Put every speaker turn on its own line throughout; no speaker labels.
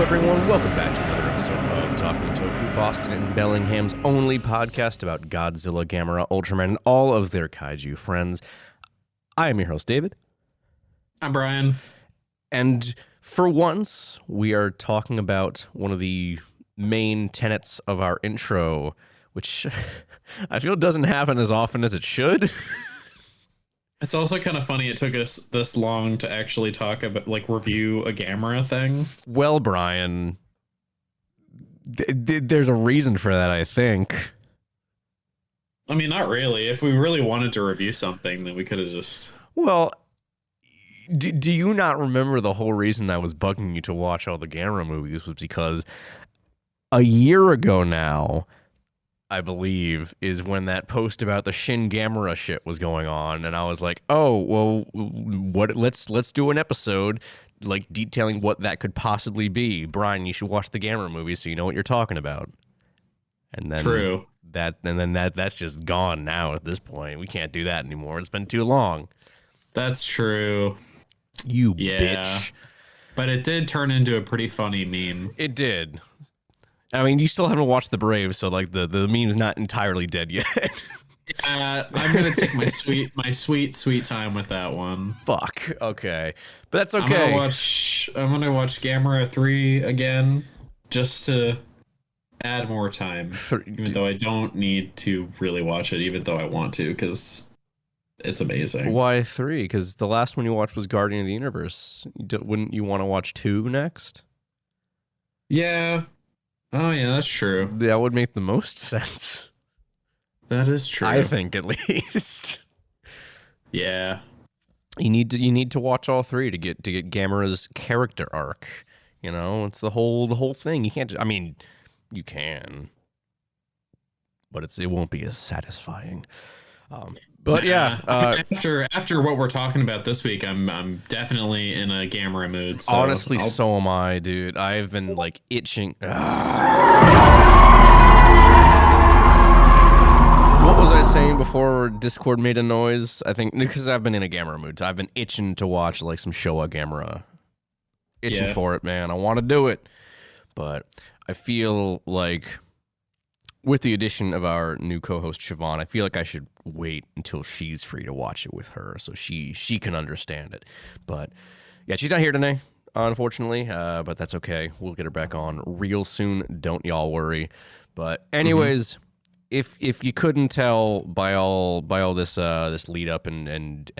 everyone. Welcome back to another episode of Talking Toku, Boston and Bellingham's only podcast about Godzilla, Gamera, Ultraman, and all of their kaiju friends. I am your host, David.
I'm Brian.
And for once, we are talking about one of the main tenets of our intro, which I feel doesn't happen as often as it should.
It's also kind of funny it took us this long to actually talk about, review a Gamera thing.
Well, Brian, there's a reason for that, I think.
I mean, not really. If we really wanted to review something, then we could have just...
Well, do you not remember the whole reason I was bugging you to watch all the Gamera movies was because a year ago now, I believe, is when that post about the Shin Gamera shit was going on, and I was like, "Oh, well, let's do an episode like detailing what that could possibly be." Brian, you should watch the Gamera movies so you know what you're talking about. And then
True.
That's just gone now at this point. We can't do that anymore. It's been too long.
That's true.
You
Yeah.
bitch.
But it did turn into a pretty funny meme.
It did. I mean, you still haven't watched The Brave, so like the meme's not entirely dead yet.
I'm gonna take my sweet time with that one.
Fuck. Okay, but that's okay.
I'm gonna watch Gamera 3 again just to add more time. Even though I don't need to really watch it, even though I want to, because it's amazing.
Why 3? Because the last one you watched was Guardian of the Universe. Wouldn't you want to watch 2 next?
Yeah. Oh yeah, that's true.
That would make the most sense.
That is true.
I think, at least.
Yeah.
You need to watch all 3 to get Gamera's character arc. You know, it's the whole thing. You can't. I mean, you can, but it won't be as satisfying. But yeah,
after what we're talking about this week, I'm definitely in a Gamera mood. So
honestly, so am I, dude. I've been like itching. What was I saying before Discord made a noise? I think because I've been in a Gamera mood. I've been itching to watch like some Showa Gamera. Itching for it, man. I want to do it, but I feel like with the addition of our new co-host Siobhan, I feel like I should wait until she's free to watch it with her, so she can understand it. But yeah, she's not here today, unfortunately. But that's okay. We'll get her back on real soon. Don't y'all worry. But anyways, if you couldn't tell by all this lead up and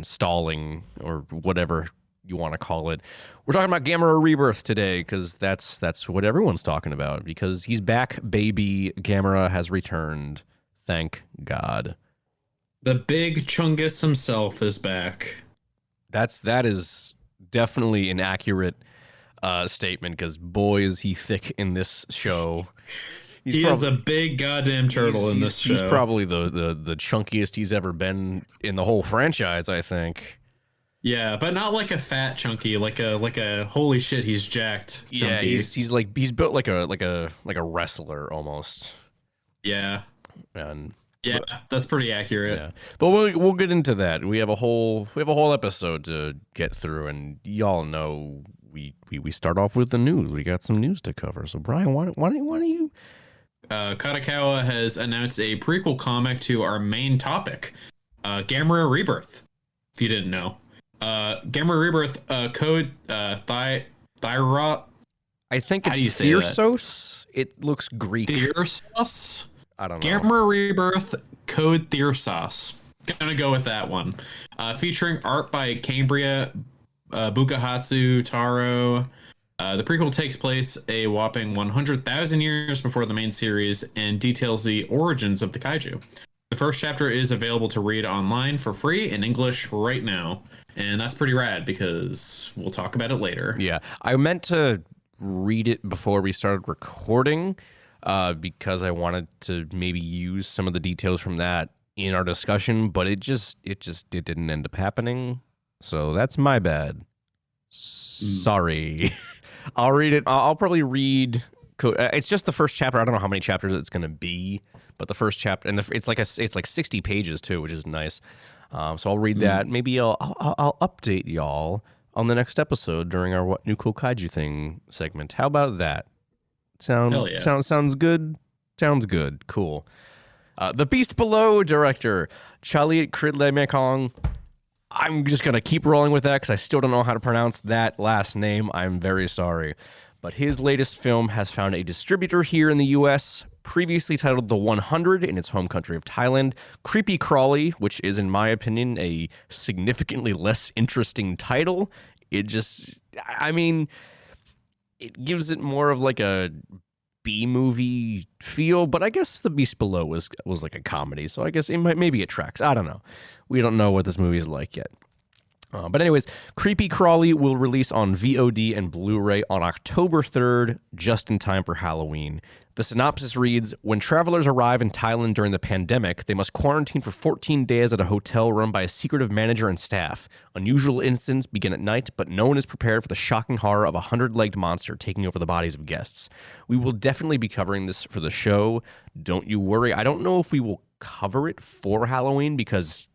stalling or whatever you want to call it, we're talking about Gamera Rebirth today because that's what everyone's talking about, because he's back, baby. Gamera has returned. Thank God.
The big Chungus himself is back.
That is definitely an accurate statement, because boy is he thick in this show.
He is a big goddamn turtle in this show.
He's probably the chunkiest he's ever been in the whole franchise, I think.
Yeah, but not like a fat chunky, like a holy shit, he's jacked.
Yeah,
chunky.
he's built like a wrestler almost.
Yeah.
And
that's pretty accurate.
Yeah. But we'll get into that. We have a whole episode to get through, and y'all know we start off with the news. We got some news to cover. So Brian, why don't you
Kadokawa has announced a prequel comic to our main topic, Gamera Rebirth, if you didn't know. Gamera Rebirth, code Thyra.
I think it's Thyrsos. It looks Greek.
Thyrsos?
I don't know.
Gamera Rebirth, code Thyrsos. Gonna go with that one. Featuring art by Cambria, Bukahatsu, Taro. The prequel takes place a whopping 100,000 years before the main series and details the origins of the kaiju. The first chapter is available to read online for free in English right now. And that's pretty rad because we'll talk about it later.
Yeah, I meant to read it before we started recording because I wanted to maybe use some of the details from that in our discussion, but it didn't end up happening. So that's my bad. Sorry. I'll read it. I'll probably read. It's just the first chapter. I don't know how many chapters it's going to be, but the first chapter, and it's like 60 pages too, which is nice. So I'll read that. Maybe I'll update y'all on the next episode during our What New Cool Kaiju Thing segment. How about that?
Hell yeah.
Sounds good? Sounds good. Cool. The Beast Below director, Chalit Kridle-Mekong. I'm just going to keep rolling with that because I still don't know how to pronounce that last name. I'm very sorry. But his latest film has found a distributor here in the U.S., previously titled The 100 in its home country of Thailand. Creepy Crawly, which is, in my opinion, a significantly less interesting title. It just, I mean, it gives it more of like a B-movie feel, but I guess The Beast Below was like a comedy, so I guess maybe it tracks. I don't know. We don't know what this movie is like yet. But anyways, Creepy Crawly will release on VOD and Blu-ray on October 3rd, just in time for Halloween. The synopsis reads, when travelers arrive in Thailand during the pandemic, they must quarantine for 14 days at a hotel run by a secretive manager and staff. Unusual incidents begin at night, but no one is prepared for the shocking horror of a 100-legged monster taking over the bodies of guests. We will definitely be covering this for the show. Don't you worry. I don't know if we will cover it for Halloween because...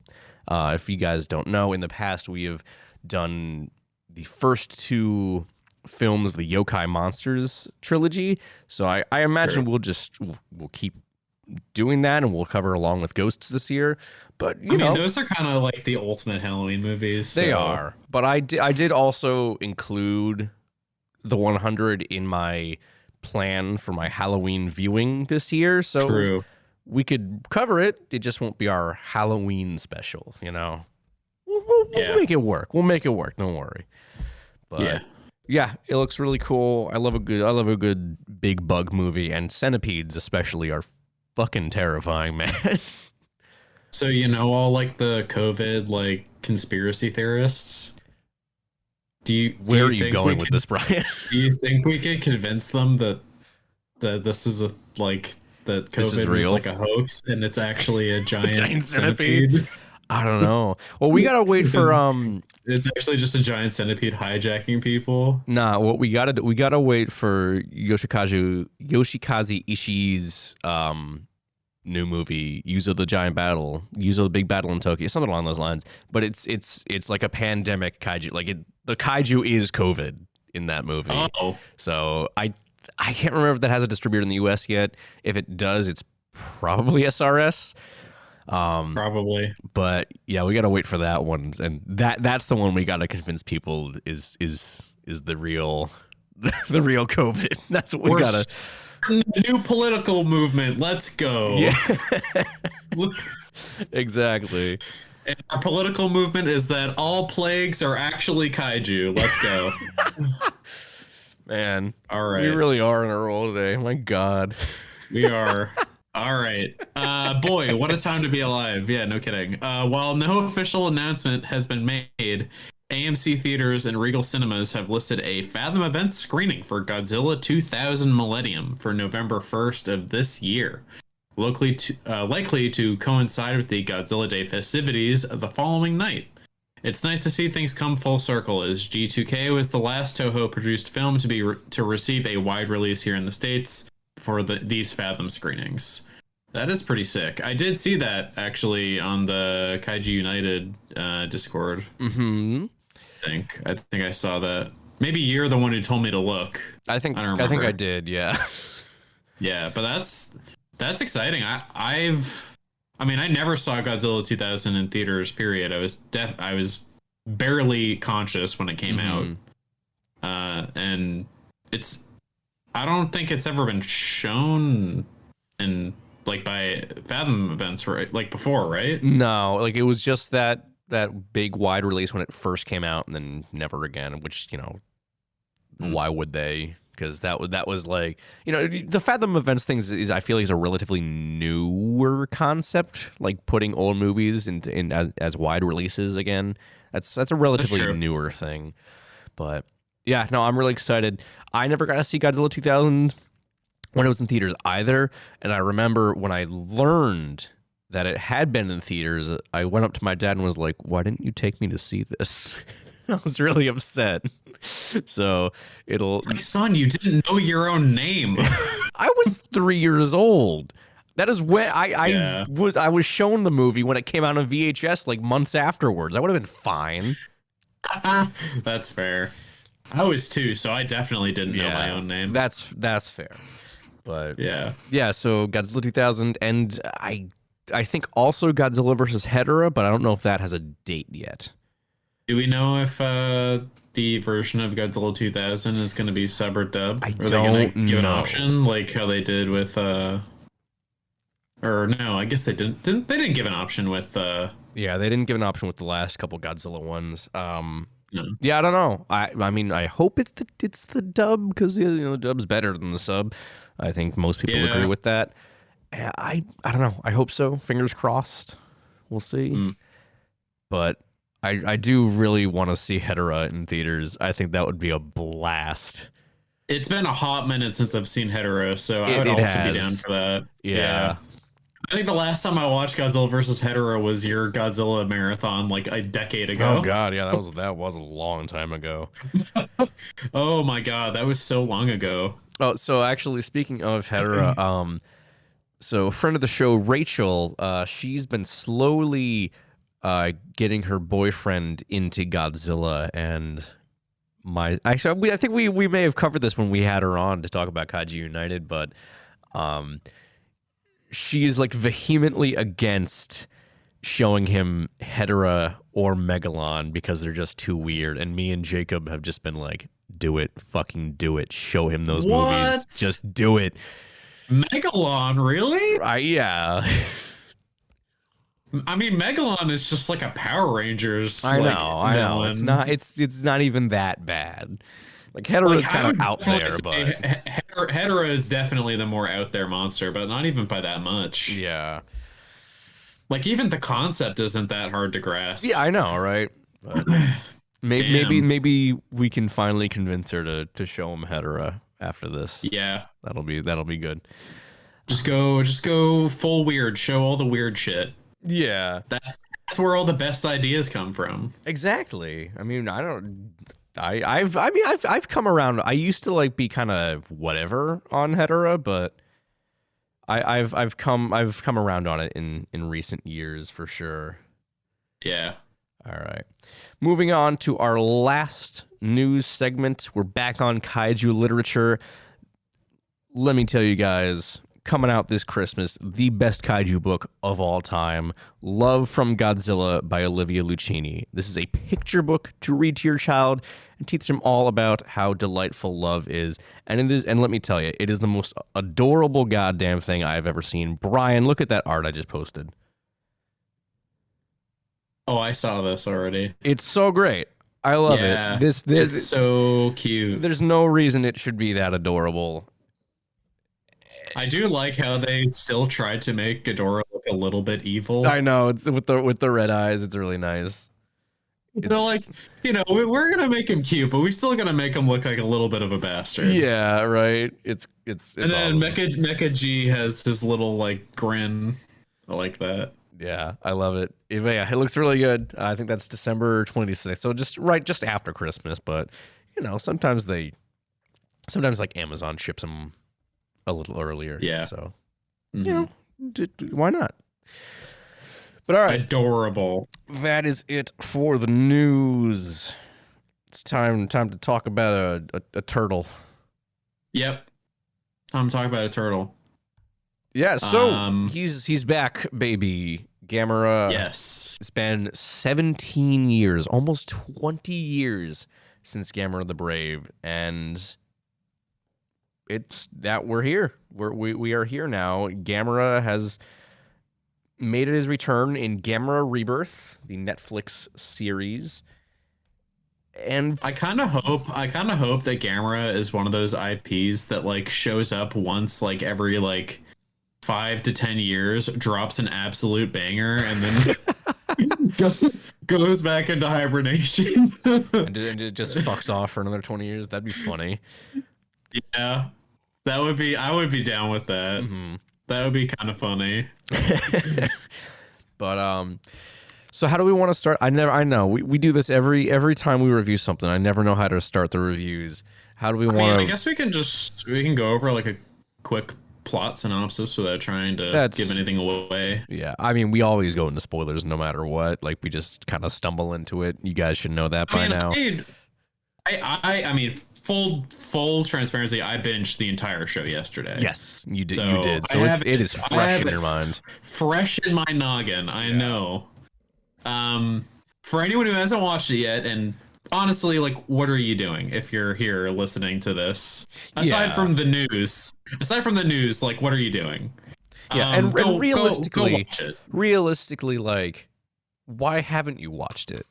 if you guys don't know, in the past we have done the first two films of the Yokai Monsters trilogy. So I imagine we'll keep doing that, and we'll cover along with Ghosts this year. But you know,
those are kind of like the ultimate Halloween movies.
They are. But I did also include the 100 in my plan for my Halloween viewing this year. So
true.
We could cover it. It just won't be our Halloween special, you know. We'll make it work. We'll make it work. Don't worry. But yeah, it looks really cool. I love a good big bug movie, and centipedes especially are fucking terrifying, man.
So you know all like the COVID like conspiracy theorists.
Where are you going with this, Brian?
Do you think we could convince them that this is that COVID is like a hoax and it's actually a giant centipede?
I don't know. Well, we gotta wait for
It's actually just a giant centipede hijacking people.
Nah, what we gotta wait for Yoshikazu Ishii's new movie, Yuzo the Big Battle in Tokyo, something along those lines. But it's like a pandemic kaiju. Like the kaiju is COVID in that movie.
Oh,
so I can't remember if that has a distributor in the US yet. If it does, it's probably SRS.
Probably.
But yeah, we gotta wait for that one, and that's the one we gotta convince people is the real the real COVID. That's what we gotta.
New political movement. Let's go.
Yeah. Exactly.
And our political movement is that all plagues are actually kaiju. Let's go.
Man,
all right.
We really are in a roll today. My God.
We are. All right. Boy, what a time to be alive. Yeah, no kidding. While no official announcement has been made, AMC Theaters and Regal Cinemas have listed a Fathom event screening for Godzilla 2000 Millennium for November 1st of this year. Likely to coincide with the Godzilla Day festivities the following night. It's nice to see things come full circle, as G2K was the last Toho-produced film to receive a wide release here in the States for these Fathom screenings. That is pretty sick. I did see that, actually, on the Kaiju United Discord.
Mm-hmm.
I think I saw that. Maybe you're the one who told me to look.
I think I did, yeah.
Yeah, but that's exciting. I never saw Godzilla 2000 in theaters, period. I was barely conscious when it came out. And I don't think it's ever been shown in like by Fathom events, right? Like before, right?
No, like it was just that big wide release when it first came out, and then never again, which, you know, why would they? Because that was like, you know, the Fathom events things is I feel like is a relatively newer concept, like putting old movies in as wide releases again. That's a relatively newer thing. But yeah, no, I'm really excited. I never got to see Godzilla 2000 when it was in theaters either, and I remember when I learned that it had been in theaters, I went up to my dad and was like, "Why didn't you take me to see this?" I was really upset. So it's
like, son, you didn't know your own name.
I was 3 years old. That is when I was shown the movie when it came out on VHS, like months afterwards. I would have been fine.
That's fair. I was 2, so I definitely didn't know my own name.
That's fair. But
yeah.
So Godzilla 2000, and I think also Godzilla versus Hedorah, but I don't know if that has a date yet.
Do we know if the version of Godzilla 2000 is going to be sub or dub?
I
Are they
don't
going to give an
know.
option like how they did with or no, I guess they didn't. They didn't give an option with
Yeah, they didn't give an option with the last couple Godzilla ones.
No.
Yeah, I don't know. I mean, I hope it's the dub, because the dub's better than the sub. I think most people agree with that. I don't know. I hope so. Fingers crossed. We'll see. But I do really want to see Hedorah in theaters. I think that would be a blast.
It's been a hot minute since I've seen Hedorah, so I would also be down for that.
Yeah.
I think the last time I watched Godzilla versus Hedorah was your Godzilla marathon like a decade ago.
Oh god, yeah, that was a long time ago.
Oh my god, that was so long ago.
Oh, so actually, speaking of Hedorah, so a friend of the show, Rachel, she's been slowly getting her boyfriend into Godzilla, and I think we may have covered this when we had her on to talk about Kaiju United, but she's like vehemently against showing him Hedorah or Megalon because they're just too weird. And me and Jacob have just been like, do it, fucking do it. Show him those movies. Just do it.
Megalon, really?
Yeah.
I mean, Megalon is just like a Power Rangers.
I know. It's not even that bad. Like Hedorah is kind of out there, but
Hedorah is definitely the more out there monster, but not even by that much.
Yeah.
Like even the concept isn't that hard to grasp.
Yeah, I know, right? But maybe we can finally convince her to show him Hedorah after this.
Yeah.
That'll be good.
Just go full weird, show all the weird shit.
Yeah.
That's where all the best ideas come from.
Exactly. I mean, I've come around. I used to like be kind of whatever on Hedorah, but I've come around on it in recent years for sure.
Yeah.
All right. Moving on to our last news segment. We're back on kaiju literature. Let me tell you guys, coming out this Christmas, the best kaiju book of all time, Love from Godzilla by Olivia Lucchini. This is a picture book to read to your child and teach them all about how delightful love is. And let me tell you, it is the most adorable goddamn thing I've ever seen. Brian, look at that art I just posted.
Oh, I saw this already.
It's so great. I love it.
It's so cute.
There's no reason it should be that adorable.
I do like how they still tried to make Ghidorah look a little bit evil.
I know, it's with the red eyes. It's really nice.
They're like, we're gonna make him cute, but we still gonna make him look like a little bit of a bastard.
Yeah, right. It's
and then
awesome.
Mecha G has his little like grin. I like that.
Yeah, I love it. It looks really good. I think that's December 26th. So just after Christmas, but sometimes like Amazon ships them a little earlier.
Yeah.
So, why not? But all right.
Adorable.
That is it for the news. It's time to talk about a turtle.
Yep. I'm talking about a turtle.
Yeah, so he's back, baby. Gamera.
Yes.
It's been 17 years, almost 20 years since Gamera the Brave, and it's that we're here. We are here now. Gamera has made his return in Gamera Rebirth, the Netflix series. And
I kind of hope that Gamera is one of those IPs that like shows up once like every like 5 to 10 years, drops an absolute banger, and then goes back into hibernation.
and it just fucks off for another 20 years. That'd be funny.
Yeah, I would be down with that. Mm-hmm. That would be kind of funny.
But so how do we want to start? I know we do this every time we review something. I never know how to start the reviews. How do we want to?
I guess we can go over like a quick plot synopsis without trying to give anything away?
Yeah, I mean, we always go into spoilers no matter what. Like, we just kind of stumble into it. You guys should know that by now.
I mean, full transparency, I binged the entire show yesterday.
Yes, you did. So it is fresh in your mind.
Fresh in my noggin. I know. For anyone who hasn't watched it yet, and honestly, like, what are you doing if you're here listening to this? Aside from the news, like, what are you doing?
Yeah, and realistically, go watch it. Realistically, like, why haven't you watched it?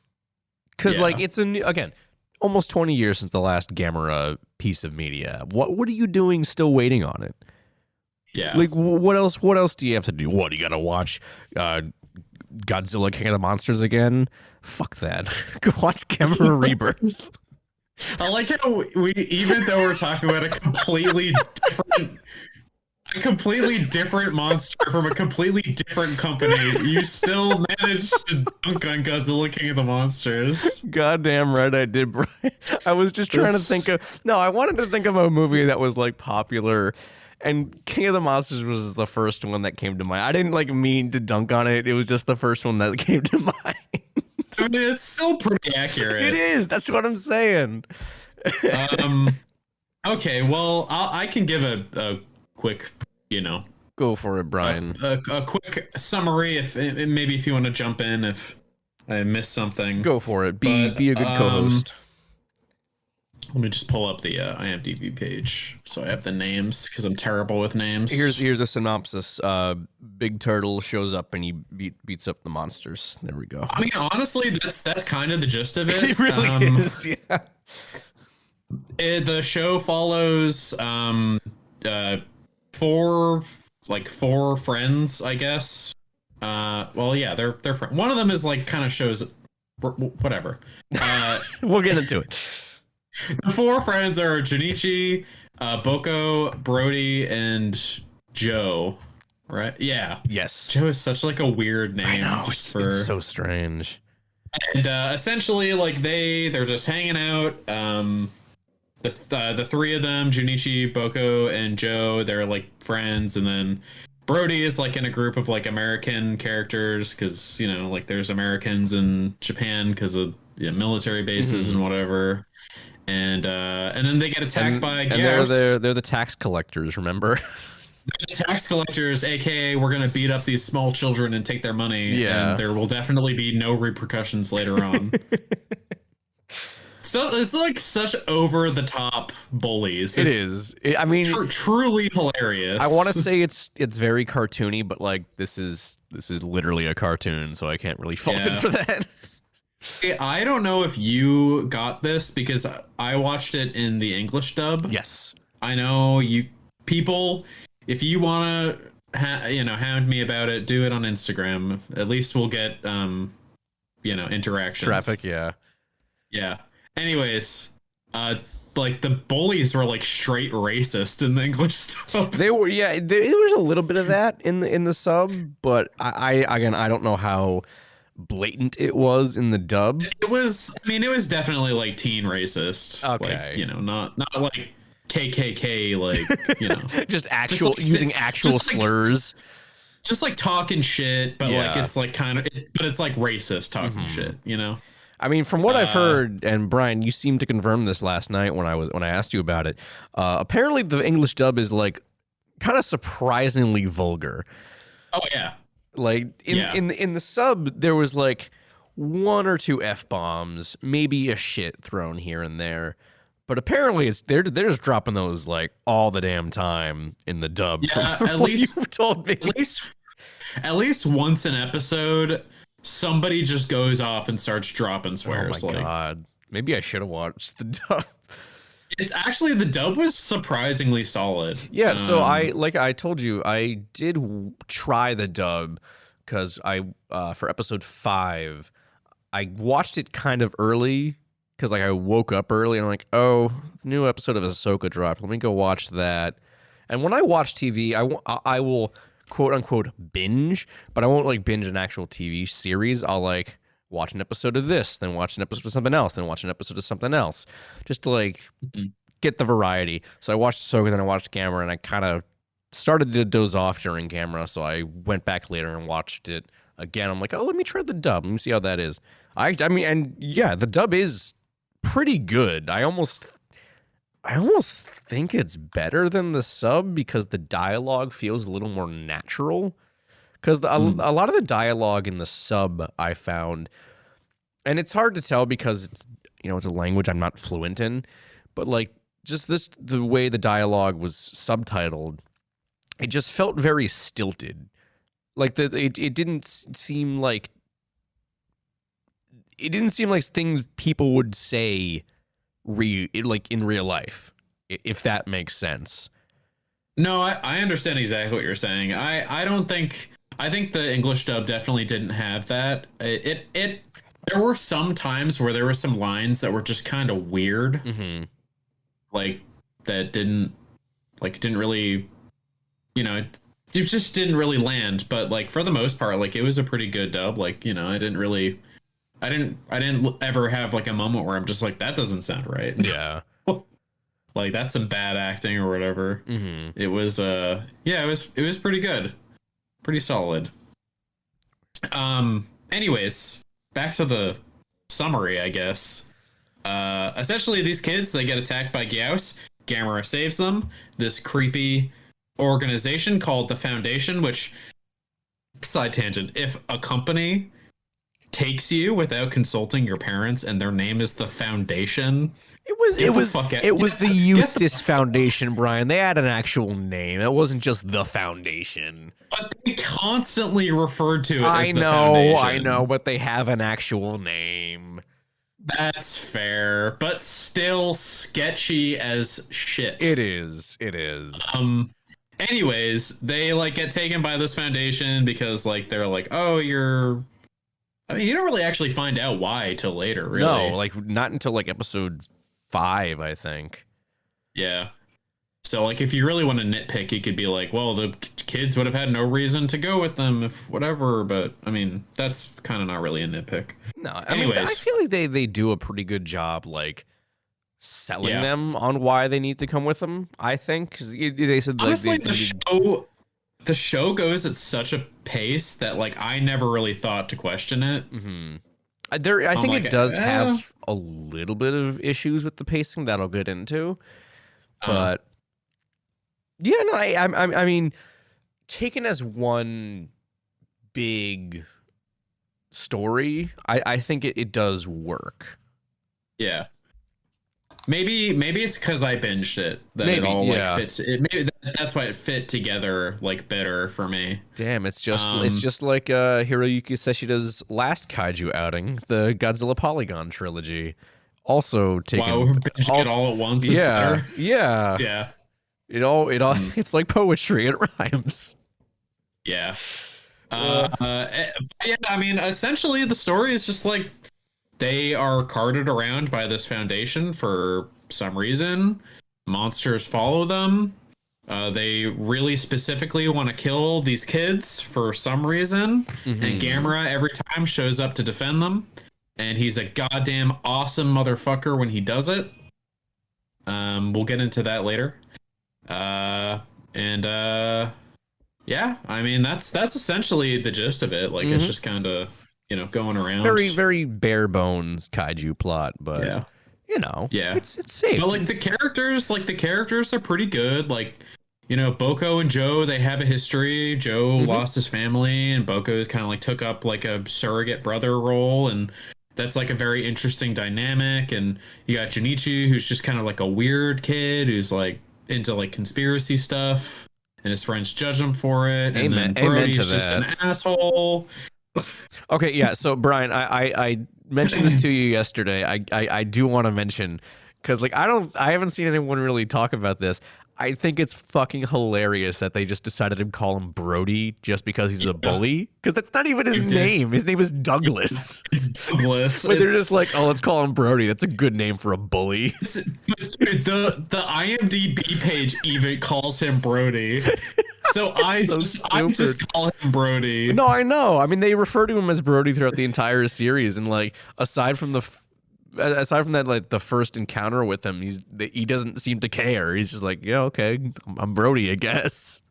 Because like, it's again, almost 20 years since the last Gamera piece of media. What are you doing still waiting on it?
Yeah.
Like, what else do you have to do? What, you gotta watch Godzilla King of the Monsters again? Fuck that. Go watch Gamera Rebirth.
I like how we, even though we're talking about a completely different monster from a completely different company, you still managed to dunk on Godzilla King of the Monsters.
Goddamn right I did, Brian. I was just trying to think of... No, I wanted to think of a movie that was, like, popular, and King of the Monsters was the first one that came to mind. I didn't, like, mean to dunk on it. It was just the first one that came to mind.
I mean, it's still pretty accurate.
It is. That's what I'm saying.
Okay, well, I can give a quick...
go for it, Brian.
A quick summary, if you want to jump in if I missed something.
Go for it. Be a good co-host.
Let me just pull up the IMDb page so I have the names, because I'm terrible with names.
Here's a synopsis. Big Turtle shows up and he beats up the monsters. There we go.
I mean, honestly, that's kind of the gist of it.
It really is. Yeah.
The show follows four friends, I guess. Well, yeah, they're friends. One of them is like kind of shows whatever.
We'll get into it.
The four friends are Junichi, Boko, Brody, and Joe. Right? Yeah.
Yes.
Joe is such like a weird name.
I know. It's so strange.
And essentially, like they're just hanging out. The three of them, Junichi, Boko, and Joe, they're like friends, and then Brody is like in a group of like American characters, because like there's Americans in Japan because of military bases and whatever, and then they get attacked by Gyaos.
And they're the tax collectors, remember?
The tax collectors, aka we're gonna beat up these small children and take their money.
Yeah,
and there will definitely be no repercussions later on. So it's like such over the top bullies.
I mean,
truly hilarious.
I want to say it's very cartoony, but like this is literally a cartoon, so I can't really fault it for that.
I don't know if you got this because I watched it in the English dub.
Yes,
I know you people. If you want to, hound me about it, do it on Instagram. At least we'll get interactions.
Traffic, yeah.
Anyways, like the bullies were like straight racist in the English sub.
They were, yeah. There was a little bit of that in the sub, but I don't know how blatant it was in the dub.
It was definitely like teen racist.
Okay,
like, not like KKK, like
just using actual slurs.
Just like talking shit, but like it's like but it's like racist talking shit,
I mean, from what I've heard, and Brian, you seemed to confirm this last night when I asked you about it. Apparently, the English dub is like kind of surprisingly vulgar.
Oh yeah,
like in the sub, there was like one or two F-bombs, maybe a shit thrown here and there, but apparently they're just dropping those like all the damn time in the dub.
Yeah, at least
you told me.
At least once an episode, somebody just goes off and starts dropping swears.
Oh my god! Maybe I should have watched the dub.
It's actually, the dub was surprisingly solid.
Yeah, so I told you, I did try the dub because for episode 5, I watched it kind of early because like I woke up early and I'm like, oh, new episode of Ahsoka dropped. Let me go watch that. And when I watch TV, I will quote unquote binge, but I won't like binge an actual TV series. I'll like watch an episode of this, then watch an episode of something else, then watch an episode of something else, just to like get the variety. So I watched Ahsoka, then I watched Gamera, and I kind of started to doze off during Gamera, so I went back later and watched it again. I'm like, oh, let me try the dub. Let me see how that is. I mean, and yeah, the dub is pretty good. I almost think it's better than the sub because the dialogue feels a little more natural. Because a lot of the dialogue in the sub I found, and it's hard to tell because it's, you know, it's a language I'm not fluent in, but like just the way the dialogue was subtitled, it just felt very stilted. Like it didn't seem like things people would say like in real life, if that makes sense.
No, I understand exactly what you're saying. I think the English dub definitely didn't have that. There were some times where there were some lines that were just kind of weird, like that didn't really, you know, it just didn't really land. But like for the most part, like it was a pretty good dub. Like, you know, I didn't ever have like a moment where I'm just like, that doesn't sound right.
Yeah.
Like that's some bad acting or whatever. It was it was pretty good. Pretty solid. Anyways, back to the summary, I guess. Essentially these kids, they get attacked by Gyaos. Gamera saves them. This creepy organization called the Foundation, which, side tangent, if a company takes you without consulting your parents and their name is the Foundation, it was the
Eustace Foundation, Brian. They had an actual name. It wasn't just the Foundation.
But they constantly referred to it as the Foundation.
I know, but they have an actual name.
That's fair, but still sketchy as shit.
It is.
Anyways, they like get taken by this Foundation because like they're like, oh, I mean, you don't really actually find out why till later, really.
No, like not until like episode 5, I think.
Yeah. So like if you really want to nitpick, you could be like, well, the kids would have had no reason to go with them if whatever, but I mean, that's kind of not really a nitpick.
No, anyways. I feel like they do a pretty good job like selling them on why they need to come with them, I think. 'Cause they said like,
honestly, the show goes at such a pace that like I never really thought to question it.
I think like, it does have a little bit of issues with the pacing that I'll get into, but yeah, no, I mean, taken as one big story, I think it does work.
Yeah. Maybe it's because I binged it that it all like fits. Maybe that's why it fit together like better for me.
Damn, it's just like Hiroyuki Seshida's last kaiju outing, the Godzilla Polygon trilogy. Also taken.
Wow, we're binging it all at once.
Yeah. It all. It's like poetry. It rhymes.
Yeah. Yeah. I mean, essentially, the story is just like. They are carted around by this Foundation for some reason. Monsters follow them. They really specifically want to kill these kids for some reason. And Gamera every time shows up to defend them. And he's a goddamn awesome motherfucker when he does it. We'll get into that later. Yeah, I mean, that's essentially the gist of it. Like, it's just kind of... you know, going around.
Very, very bare bones kaiju plot, but you know, it's safe.
But like the characters are pretty good. Like, you know, Boko and Joe, they have a history. Joe lost his family, and Boko kind of like took up like a surrogate brother role, and that's like a very interesting dynamic. And you got Junichi, who's just kind of like a weird kid who's like into like conspiracy stuff, and his friends judge him for it. And then Brody's just an asshole.
Okay, yeah. So Brian, I mentioned this to you yesterday. I do want to mention because like I haven't seen anyone really talk about this. I think it's fucking hilarious that they just decided to call him Brody just because he's a bully. Because that's not even his name. His name is Douglas.
It's Douglas.
But they're just like, oh, let's call him Brody. That's a good name for a bully.
The IMDb page even calls him Brody. So I just call him Brody.
No, I know. I mean, they refer to him as Brody throughout the entire series, and like aside from that, like the first encounter with him, he doesn't seem to care. He's just like, yeah, okay, I'm Brody, I guess.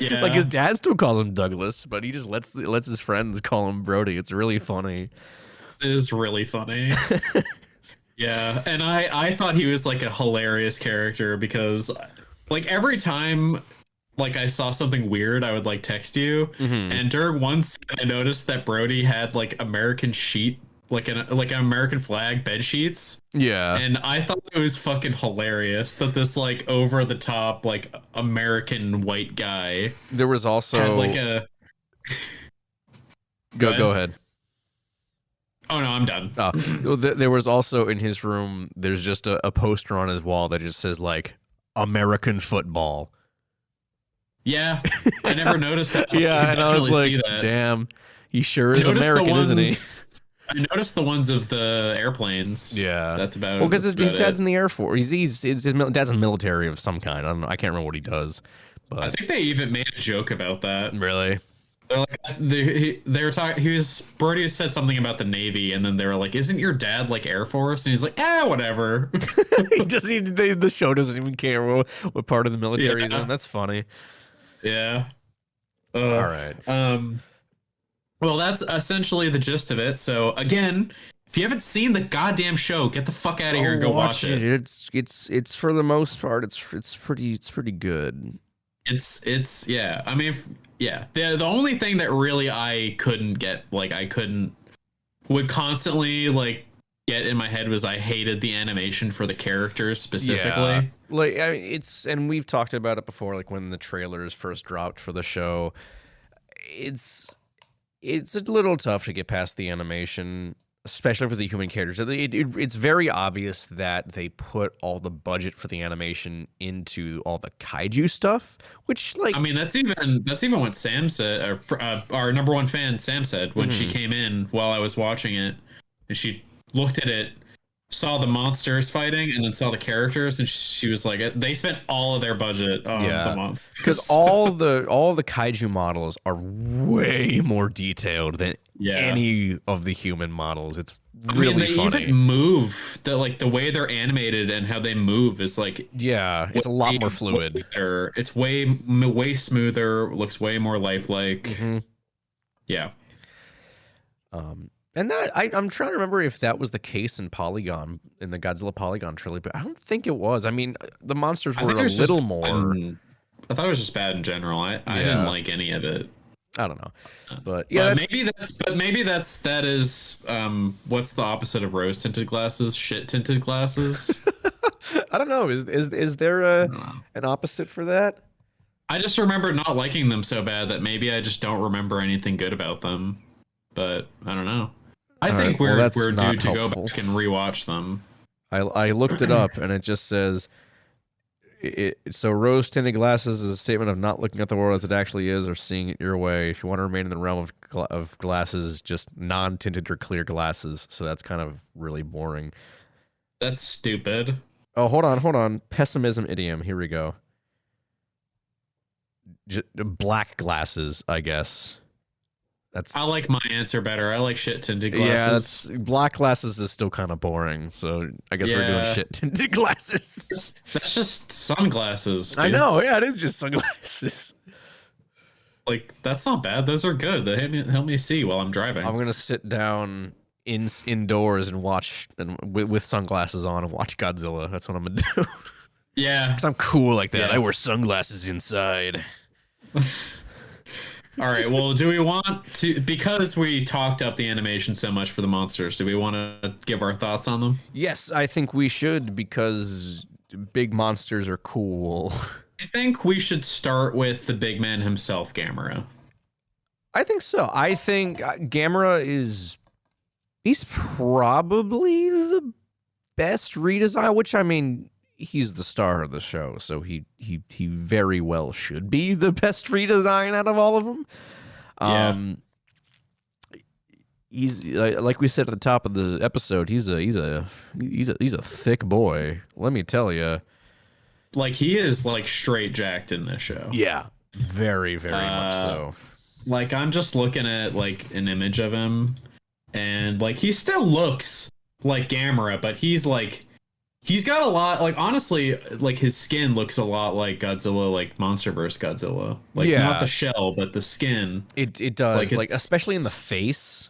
Yeah.
Like his dad still calls him Douglas, but he just lets his friends call him Brody. It's really funny.
It is really funny. Yeah, and I thought he was like a hilarious character because like every time like I saw something weird, I would like text you. And during one scene, I noticed that Brody had like American sheet, like an American flag bed sheets.
Yeah.
And I thought it was fucking hilarious that this like over the top like American white guy
There was also
had like a
go ahead.
Oh no, I'm done.
There was also in his room. There's just a poster on his wall that just says like American football.
Yeah, I never noticed that.
Yeah, and I was like, damn, he sure is American, isn't he?
I noticed the ones of the airplanes.
Yeah,
that's about.
Well, because his dad's in the Air Force. His dad's in the military of some kind. I don't know. I can't remember what he does. But
I think they even made a joke about that.
Really?
They're like, they were talking. Brody said something about the Navy, and then they were like, "Isn't your dad like Air Force?" And he's like, whatever."
The show doesn't even care what part of the military he's in. That's funny.
Yeah. All
right.
Well, that's essentially the gist of it. So again, if you haven't seen the goddamn show, get the fuck out of here and go watch it.
It's for the most part, it's pretty good.
It's yeah. I mean, yeah. The only thing that really I couldn't get, like would constantly like get in my head was I hated the animation for the characters specifically.
Yeah. Like I mean, and we've talked about it before. Like when the trailers first dropped for the show, it's a little tough to get past the animation, especially for the human characters. It's very obvious that they put all the budget for the animation into all the kaiju stuff, which like
I mean that's even what Sam said, our number one fan Sam said when she came in while I was watching it, and she looked at it, saw the monsters fighting, and then saw the characters, and she was like, they spent all of their budget on the monsters.
Because all the kaiju models are way more detailed than any of the human models. It's really funny.
Even move the way they're animated and how they move is like
it's a lot more fluid.
It's way smoother, looks way more lifelike. Yeah.
And that I'm trying to remember if that was the case in Polygon, in the Godzilla Polygon trilogy, but I don't think it was. I mean, the monsters were a little more.
I thought it was just bad in general. I didn't like any of it.
I don't know, but yeah,
maybe that is what's the opposite of rose tinted glasses? Shit tinted glasses.
I don't know. Is there an opposite for that?
I just remember not liking them so bad that maybe I just don't remember anything good about them. But I don't know. I think we're due to go back and rewatch them.
I looked it up and it just says so rose tinted glasses is a statement of not looking at the world as it actually is or seeing it your way. If you want to remain in the realm of glasses, just non-tinted or clear glasses. So that's kind of really boring.
That's stupid.
Oh, hold on. Pessimism idiom. Here we go. Black glasses, I guess.
I like my answer better. I like shit tinted glasses.
Yeah, black glasses is still kind of boring. So I guess we're doing shit tinted glasses.
That's just sunglasses. Dude.
I know. Yeah, it is just sunglasses.
Like that's not bad. Those are good. They help me see while I'm driving.
I'm gonna sit down indoors and watch with sunglasses on and watch Godzilla. That's what I'm gonna do.
Yeah,
because I'm cool like that. Yeah. I wear sunglasses inside.
All right, well, do we want to, because we talked up the animation so much for the monsters, do we want to give our thoughts on them?
Yes, I think we should, because big monsters are cool.
I think we should start with the big man himself, Gamera.
I think so. I think Gamera he's probably the best redesign, which, I mean, he's the star of the show, so he very well should be the best redesign out of all of them. He's like we said at the top of the episode, he's a thick boy. Let me tell you,
like he is like straight jacked in this show.
Yeah, very much so.
Like I'm just looking at like an image of him, and like he still looks like Gamera, but he's like He's got a lot, like, honestly, like his skin looks a lot like Godzilla, like MonsterVerse Godzilla. Like, not the shell, but the skin.
It does, like especially in the face.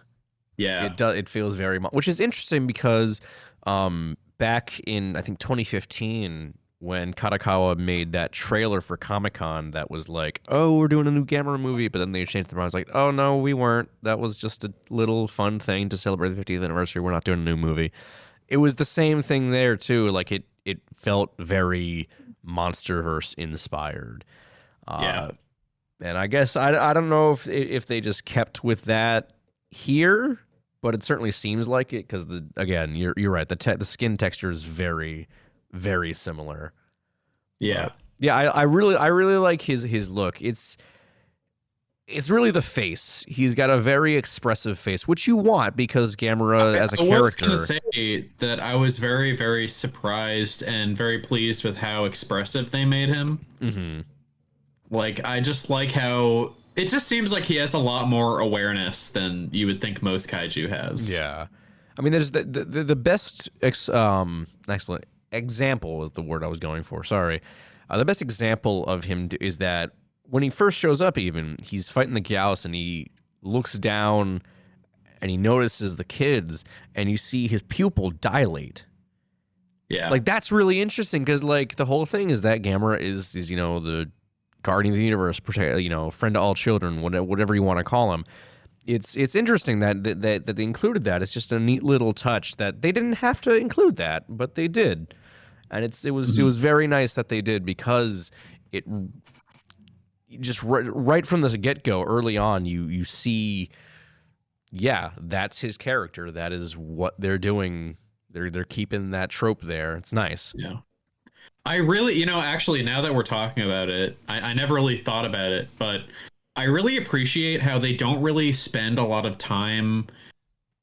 Yeah,
it does. It feels very much, which is interesting because back in I think 2015 when Katakawa made that trailer for Comic-Con that was like, oh, we're doing a new Gamera movie, but then they changed the mind. I was like, oh no, we weren't. That was just a little fun thing to celebrate the 50th anniversary. We're not doing a new movie. It was the same thing there too. Like it felt very MonsterVerse inspired.
yeah.
And I guess I don't know if they just kept with that here, but it certainly seems like it because again you're right, the skin texture is very, very similar.
Yeah.
Yeah, I really like his look. It's really the face. He's got a very expressive face, which you want because Gamera as a character. I was
going to say that I was very, very surprised and very pleased with how expressive they made him.
Mm-hmm.
Like, I just like how it just seems like he has a lot more awareness than you would think most kaiju has.
Yeah, I mean, there's the best example is the word I was going for. Sorry, the best example of him is that when he first shows up, even he's fighting the Gyaos and he looks down and he notices the kids and you see his pupil dilate.
Yeah,
like that's really interesting because like the whole thing is that Gamera is the guardian of the universe, friend to all children, whatever you want to call him. It's interesting that they included that. It's just a neat little touch that they didn't have to include that, but they did, and it was very nice that they did because it just right from the get-go early on you see, yeah, that's his character. That is what they're doing. They're keeping that trope there. It's nice.
Yeah. I really, actually, now that we're talking about it, I never really thought about it, but I really appreciate how they don't really spend a lot of time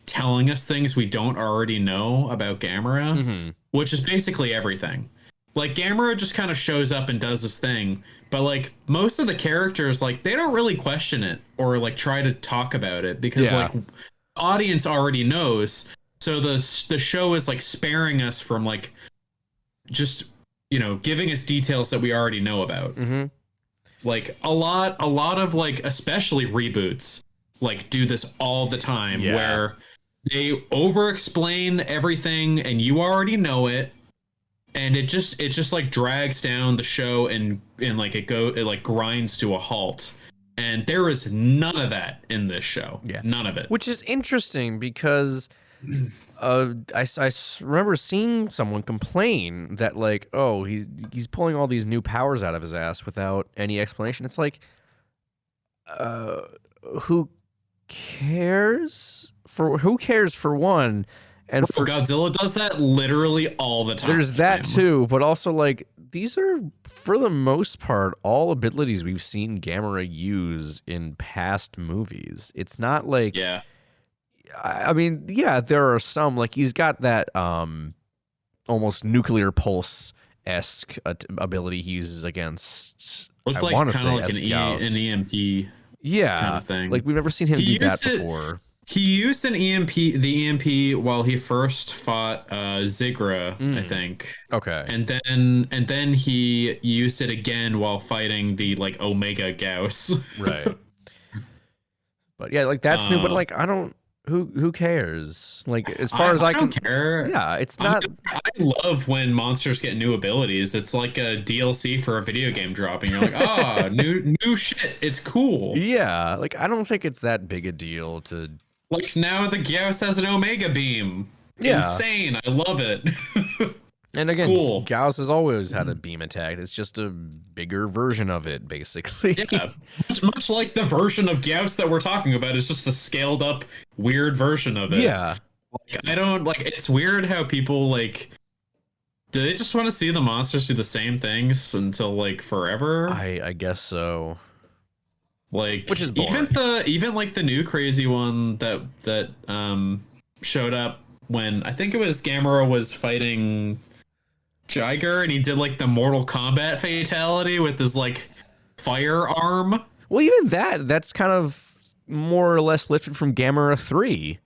telling us things we don't already know about Gamera, which is basically everything. Like, Gamera just kind of shows up and does this thing, but, like, most of the characters, like, they don't really question it or, like, try to talk about it because, like, the audience already knows. So the show is, like, sparing us from, like, just giving us details that we already know about. Like a lot of like, especially reboots, like do this all the time where they over explain everything and you already know it. And it just like drags down the show and like it like grinds to a halt. And there is none of that in this show. Yeah. None of it.
Which is interesting because I remember seeing someone complain that like, oh, he's pulling all these new powers out of his ass without any explanation. It's like, who cares for one, and for
Godzilla does that literally all the time.
There's that too, but also like these are for the most part all abilities we've seen Gamera use in past movies. It's not like I mean, yeah, there are some, like he's got that almost nuclear pulse-esque ability he uses against,
looked like kind of like an EMP kind of thing.
Like we've never seen him do that before.
He used the EMP while he first fought Zigra, I think.
Okay.
And then he used it again while fighting the like Omega Gauss.
Right. But yeah, like that's new, but like I don't who cares? Like as far as I can
care.
Yeah, it's not.
I love when monsters get new abilities. It's like a DLC for a video game dropping. You're like, oh, new shit. It's cool.
Yeah, like I don't think it's that big a deal to.
Like now the Gauss has an Omega beam. Yeah. Insane. I love it.
And again, cool. Gauss has always had a beam attack. It's just a bigger version of it, basically.
Yeah, much like the version of Gauss that we're talking about is just a scaled up, weird version of it.
Yeah.
Like, I don't like. It's weird how people like. Do they just want to see the monsters do the same things until like forever?
I guess so.
Like,
which is boring.
even like the new crazy one that showed up when I think it was Gamera was fighting Jiger and he did like the Mortal Kombat fatality with his like firearm.
Well, even that's kind of more or less lifted from Gamera 3.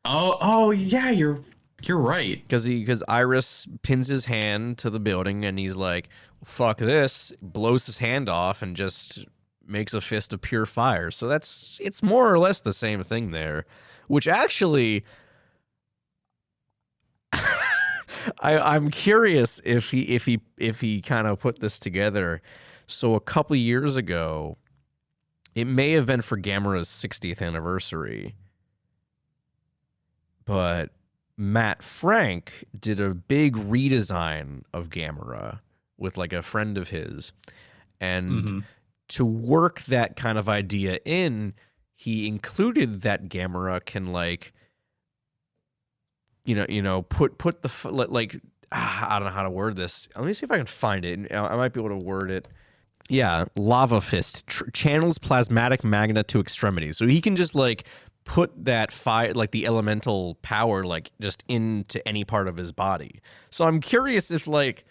Oh yeah, you're You're right.
Because Irys pins his hand to the building and he's like, fuck this, blows his hand off and just makes a fist of pure fire. So it's more or less the same thing there, which actually I'm curious if he kind of put this together. So a couple years ago, it may have been for Gamera's 60th anniversary, but Matt Frank did a big redesign of Gamera with like a friend of his. And to work that kind of idea in, he included that Gamera can like, put the, like, I don't know how to word this. Let me see if I can find it. I might be able to word it. Yeah, Lava Fist channels plasmatic magna to extremities. So he can just like put that fire, like the elemental power, like just into any part of his body. So I'm curious if like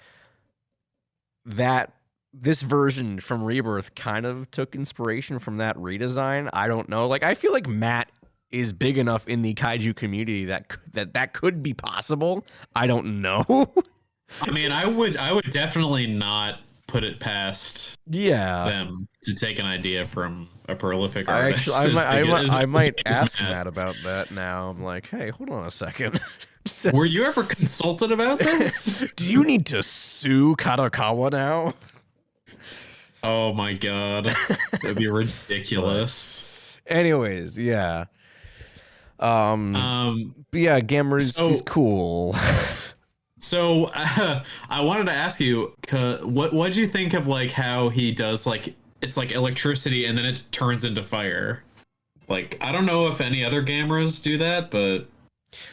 this version from Rebirth kind of took inspiration from that redesign. I don't know. Like I feel like Matt is big enough in the kaiju community that could be possible. I don't know.
I mean, I would definitely not put it past them to take an idea from a prolific artist.
I might ask Matt about that now. I'm like, hey, hold on a second.
Were you ever consulted about this?
Do you need to sue Kadokawa now?
Oh my god, that'd be ridiculous.
Anyways, yeah. But yeah, Gamera's cool.
So I wanted to ask you, what'd you think of like how he does like it's like electricity and then it turns into fire? Like I don't know if any other Gameras do that, but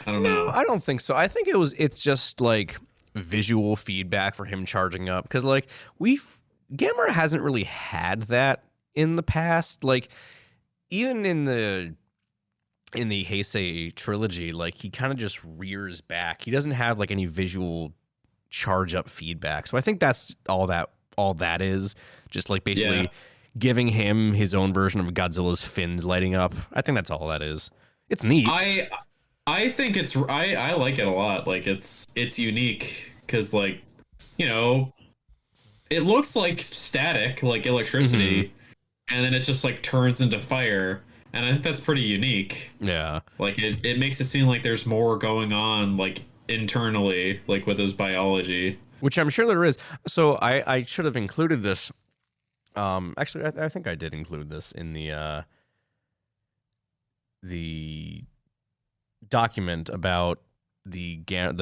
I don't know.
I don't think so. I think it's just like visual feedback for him charging up because like Gamera hasn't really had that in the past. Like even in the Heisei trilogy, like he kind of just rears back. He doesn't have like any visual charge up feedback. So I think that's all that is. Just like basically giving him his own version of Godzilla's fins lighting up. I think that's all that is. It's neat.
I think I like it a lot. Like it's unique because like, you know, it looks like static, like electricity, and then it just like turns into fire. And I think that's pretty unique. Yeah. Like it makes it seem like there's more going on like internally, like with his biology.
Which I'm sure there is. So I should have included this. Actually, I think I did include this in the document about the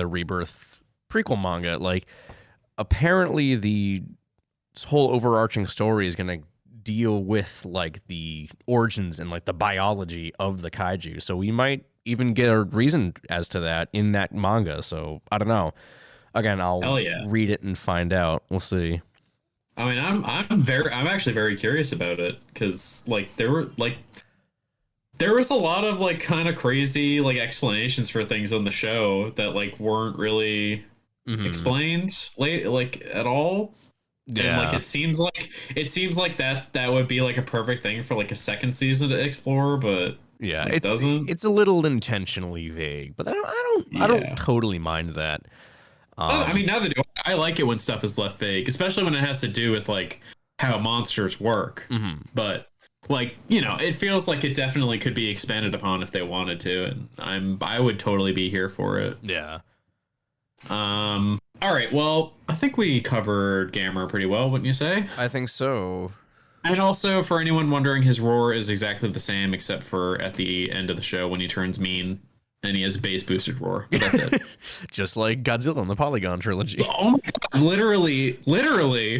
Rebirth prequel manga. Like apparently the whole overarching story is going to deal with like the origins and like the biology of the kaiju, so we might even get a reason as to that in that manga. So I don't know. Again, I'll read it and find out. We'll see.
I mean, I'm actually very curious about it because like there was a lot of like kind of crazy like explanations for things on the show that like weren't really explained like at all. Yeah. And like it seems like that would be like a perfect thing for like a second season to explore, but
yeah, it's a little intentionally vague, but I don't totally mind that.
I mean, neither do I. I like it when stuff is left vague, especially when it has to do with like how monsters work. But like, you know, it feels like it definitely could be expanded upon if they wanted to, and I would totally be here for it.
Yeah.
All right, well, I think we covered Gamera pretty well, wouldn't you say?
I think so.
And also, for anyone wondering, his roar is exactly the same, except for at the end of the show when he turns mean, and he has a bass boosted roar. But that's it.
Just like Godzilla in the Polygon trilogy.
Oh my god, literally.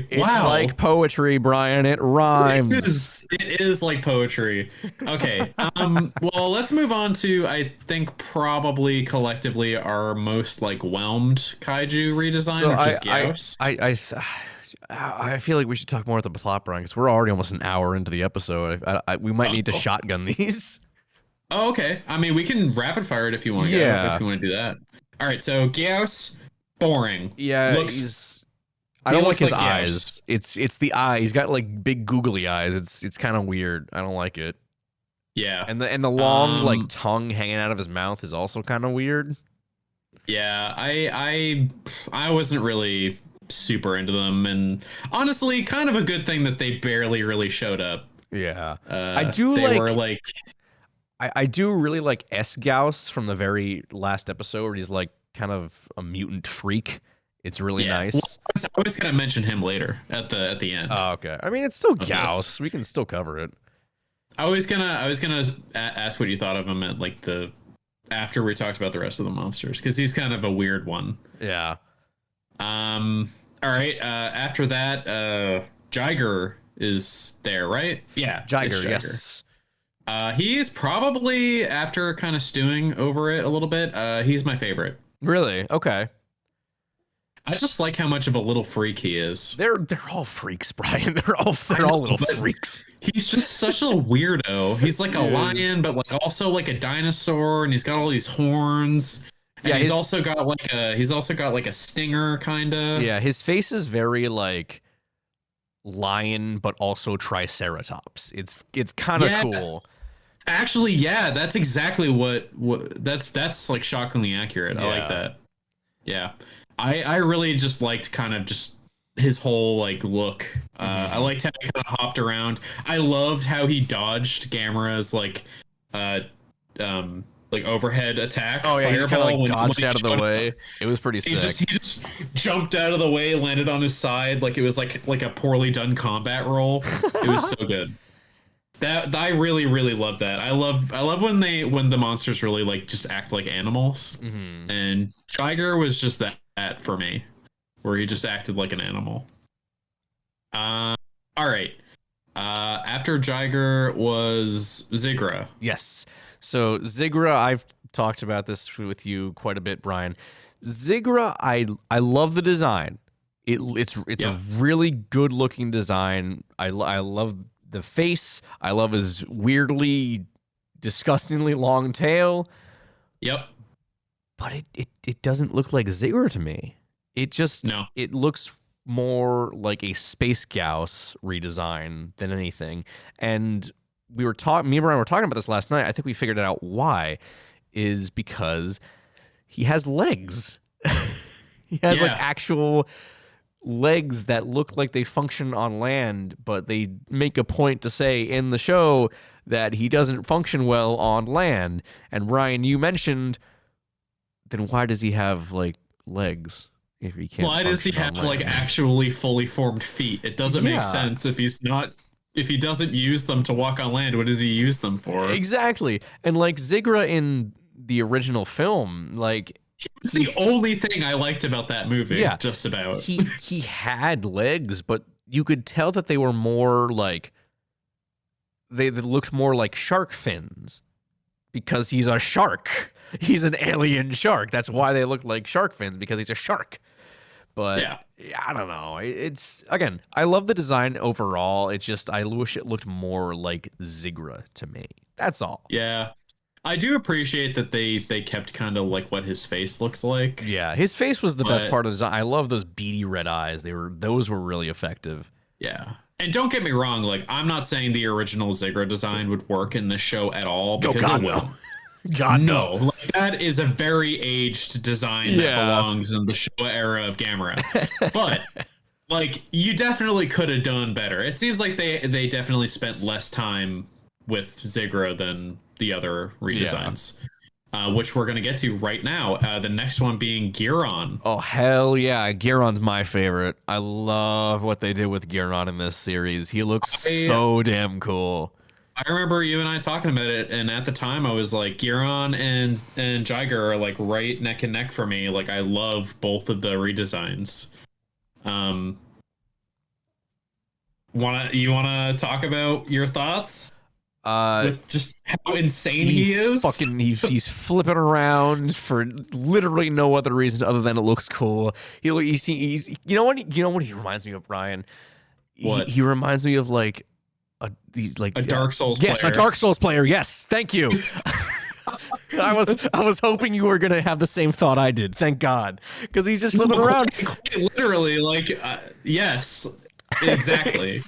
It's like poetry, Brian. It rhymes.
It is like poetry. Okay. Well, let's move on to, I think, probably collectively our most like whelmed kaiju redesign, which is Gyaos.
I feel like we should talk more about the plot, Brian, because we're already almost an hour into the episode. We might need to shotgun these.
Oh, okay. I mean, we can rapid fire it if you want to if you want to do that. All right, so Gyaos, boring.
Yeah, I don't like his eyes. It's the eye. He's got like big googly eyes. It's kind of weird. I don't like it.
Yeah.
And the long like tongue hanging out of his mouth is also kind of weird.
Yeah, I wasn't really super into them, and honestly, kind of a good thing that they barely really showed up.
Yeah. I do
They
like
were like,
I do really like S. Gauss from the very last episode where he's like kind of a mutant freak. It's really
yeah. Well,
nice.
I was gonna mention him later at the end.
Oh, okay. I mean, it's still
Of this.
Gauss. We can still cover it.
I was gonna ask what you thought of him at like the after we talked about the rest of the monsters, because he's kind of a weird one.
Yeah.
All right. After that, Jiger is there, right? Yeah.
Jiger, yes.
He is probably, after kind of stewing over it a little bit, he's my favorite.
Really? Okay.
I just like how much of a little freak he is.
They're all freaks, Brian. They're all little freaks.
He's just such a weirdo. He's like a lion, but like also like a dinosaur, and he's got all these horns. And
Yeah,
he's also got like a stinger, kinda.
Yeah, his face is very like lion, but also triceratops. It's kind of cool.
Actually, yeah, that's exactly what that's like shockingly accurate. I like that. Yeah. I really just liked kind of just his whole like look. I liked how he kind of hopped around. I loved how he dodged Gamera's like overhead attack.
Oh yeah, he just kind of like dodged out of the way. It was pretty sick.
He just jumped out of the way, landed on his side like it was like a poorly done combat roll. It was so good. That I really really love that. I love when the monsters really like just act like animals. And Jiger was just that for me, where he just acted like an animal. All right. After Jiger was Zigra.
Yes. So Zigra, I've talked about this with you quite a bit, Brian. Zigra, I love the design. It's a really good looking design. I love the face. I love his weirdly, disgustingly long tail.
Yep.
But it doesn't look like Zigra to me. It looks more like a Space Gauss redesign than anything. And me and Brian were talking about this last night. I think we figured out why. Is because he has legs. He has like actual legs that look like they function on land, but they make a point to say in the show that he doesn't function well on land. And Ryan, you mentioned, then why does he have like legs if he can't?
Why does he have like actually fully formed feet? It doesn't make sense if he doesn't use them to walk on land. What does he use them for?
Exactly. And like Zigra in the original film, like
it's the only thing I liked about that movie.
Yeah,
just about.
He had legs, but you could tell that they were more like they looked more like shark fins because he's a shark. He's an alien shark. That's why they look like shark fins, because he's a shark. But yeah, I don't know. It's again, I love the design overall. It's just I wish it looked more like Zigra to me. That's all.
Yeah. I do appreciate that they kept kind of like what his face looks like.
Yeah, his face was the best part of the design. I love those beady red eyes. Those were really effective.
Yeah. And don't get me wrong, like I'm not saying the original Zigra design would work in this show at all, because
God,
it will.
No. God no.
Like, that is a very aged design that belongs in the Showa era of Gamera. But like you definitely could have done better. It seems like they definitely spent less time with Zigra than the other redesigns, which we're going to get to right now. The next one being Giron.
Oh, hell yeah. Giron's my favorite. I love what they did with Giron in this series. He looks so damn cool.
I remember you and I talking about it, and at the time I was like, Giron and Jiger are like right neck and neck for me. Like I love both of the redesigns. You wanna talk about your thoughts? With just how insane he is.
He's flipping around for literally no other reason other than it looks cool. He's you know what he reminds me of, Brian?
What?
He reminds me of like a
Dark Souls player.
Yes, a Dark Souls player. Yes, thank you. I was hoping you were gonna have the same thought I did. Thank God, because he's just flipping around.
Quite literally, like yes. Exactly.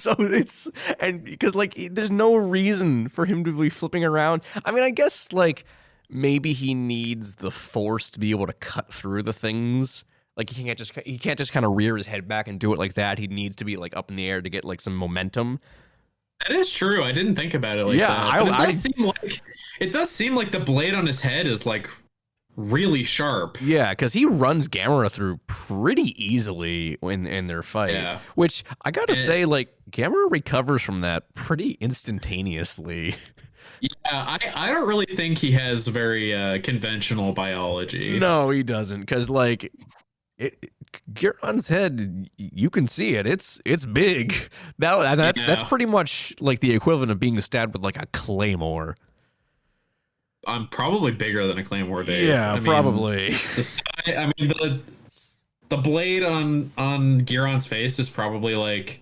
And because like there's no reason for him to be flipping around. I mean, I guess like maybe he needs the force to be able to cut through the things. Like he can't just kind of rear his head back and do it like that. He needs to be like up in the air to get like some momentum.
That is true. I didn't think about it like that. But it does seem like the blade on his head is like really sharp.
Yeah, because he runs Gamera through pretty easily in their fight.
Yeah.
Which I gotta say, like Gamera recovers from that pretty instantaneously.
Yeah, I don't really think he has very conventional biology.
No, he doesn't, because like Giron's head, you can see it. It's big. That's pretty much like the equivalent of being stabbed with like a claymore.
I'm probably bigger than a claymore, Dave.
Yeah, probably.
The blade on Giron's face is probably like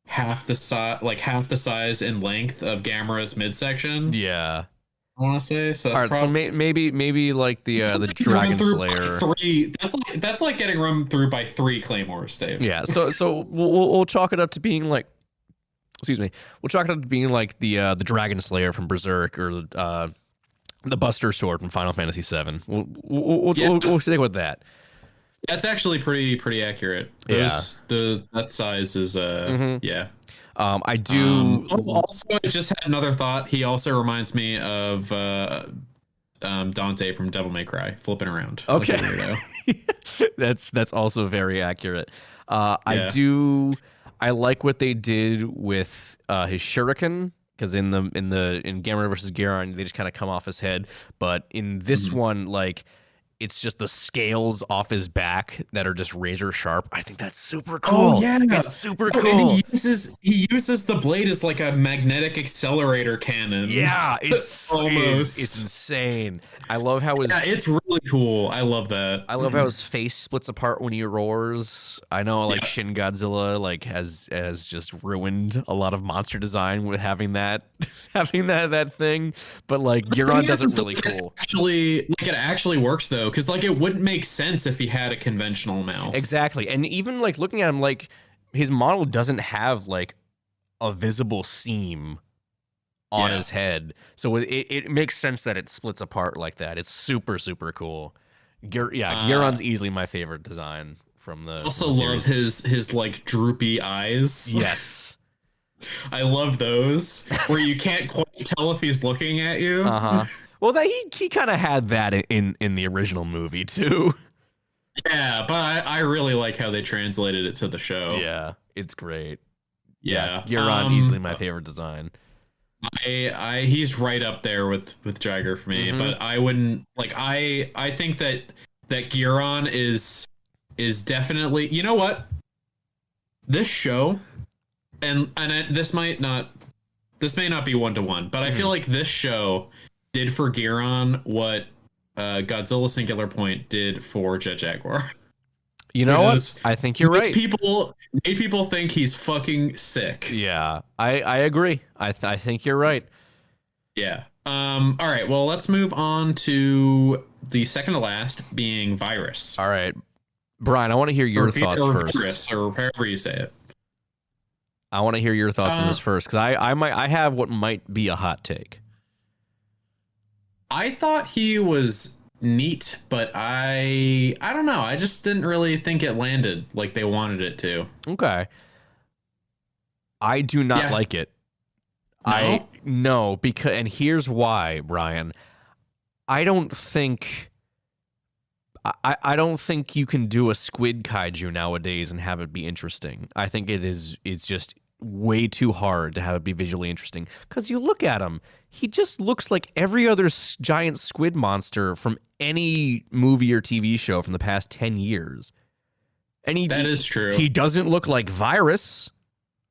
half the size and length of Gamera's midsection.
Yeah.
I want to say so.
All right, so maybe like the Dragon Slayer.
That's like getting run through by 3 claymores, Dave.
Yeah. So we'll chalk it up to being like, excuse me, we'll chalk it up to being like the Dragon Slayer from Berserk or the Buster Sword from Final Fantasy VII. We'll stick with that.
That's actually pretty accurate. That size is yeah.
I do.
Also, I just had another thought. He also reminds me of Dante from Devil May Cry, flipping around.
Okay, that's also very accurate.
Yeah.
I like what they did with his shuriken, because in Gamera versus Giron, they just kind of come off his head, but in this one, like, it's just the scales off his back that are just razor sharp. I think that's super cool.
Oh yeah,
it's super cool.
And he uses the blade as like a magnetic accelerator cannon.
Yeah, it's almost it's insane. I love how
it's really cool. I love that.
I love how his face splits apart when he roars. I know like Shin Godzilla like has just ruined a lot of monster design with having that thing, but like Giron does it really cool.
It actually works though, because like it wouldn't make sense if he had a conventional mouth.
Exactly. And even like looking at him, like his model doesn't have like a visible seam on his head, so it makes sense that it splits apart like that. It's super cool. Giron's easily my favorite design from the.
Also
from the
love his like droopy eyes.
Yes,
I love those where you can't quite tell if he's looking at you.
Well, he kind of had that in the original movie too.
Yeah, but I really like how they translated it to the show.
Yeah, it's great.
Yeah,
Giron easily my favorite design.
He's right up there with Jagger for me, but I wouldn't like. I think that Giron is definitely. You know what? This show, this may not be 1-to-1, but I feel like this show did for Giron what Godzilla Singular Point did for Jet Jaguar.
You know what? I think you're right.
Made people think he's fucking sick.
Yeah, I agree. I think you're right.
Yeah. All right. Well, let's move on to the second to last, being Virus.
All right, Brian. I want to hear your thoughts first.
Virus, or however you say it.
I want to hear your thoughts on this first, because I have what might be a hot take.
I thought he was neat, but I don't know. I just didn't really think it landed like they wanted it to.
Okay. I do not like it.
No?
Because, and here's why, Brian. I don't think you can do a squid kaiju nowadays and have it be interesting. I think it's just way too hard to have it be visually interesting, because you look at him, he just looks like every other giant squid monster from any movie or TV show from the past 10 years. And
that is true.
He doesn't look like Virus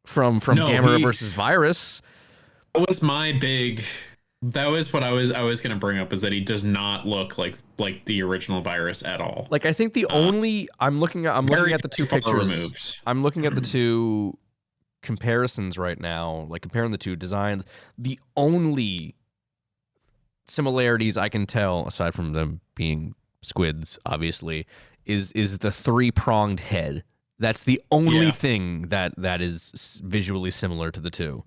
from Gamera versus Virus.
That was what I was going to bring up, is that he does not look like the original Virus at all.
Like, I think the only I'm looking at the two pictures. Removed. I'm looking at the two comparisons right now, like comparing the two designs. The only similarities I can tell, aside from them being squids, obviously, is the 3-pronged head. That's the only thing that is visually similar to the two.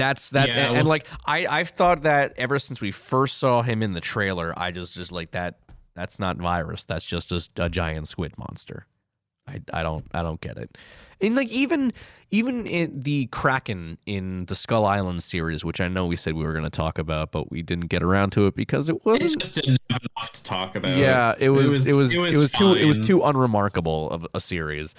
That's that,
Yeah,
and like I've thought that ever since we first saw him in the trailer. I just like that. That's not Virus. That's just a giant squid monster. I don't get it. And like even in the Kraken in the Skull Island series, which I know we said we were going to talk about, but we didn't get around to it because it wasn't.
It just didn't have enough to talk about.
Yeah, it was too unremarkable of a series.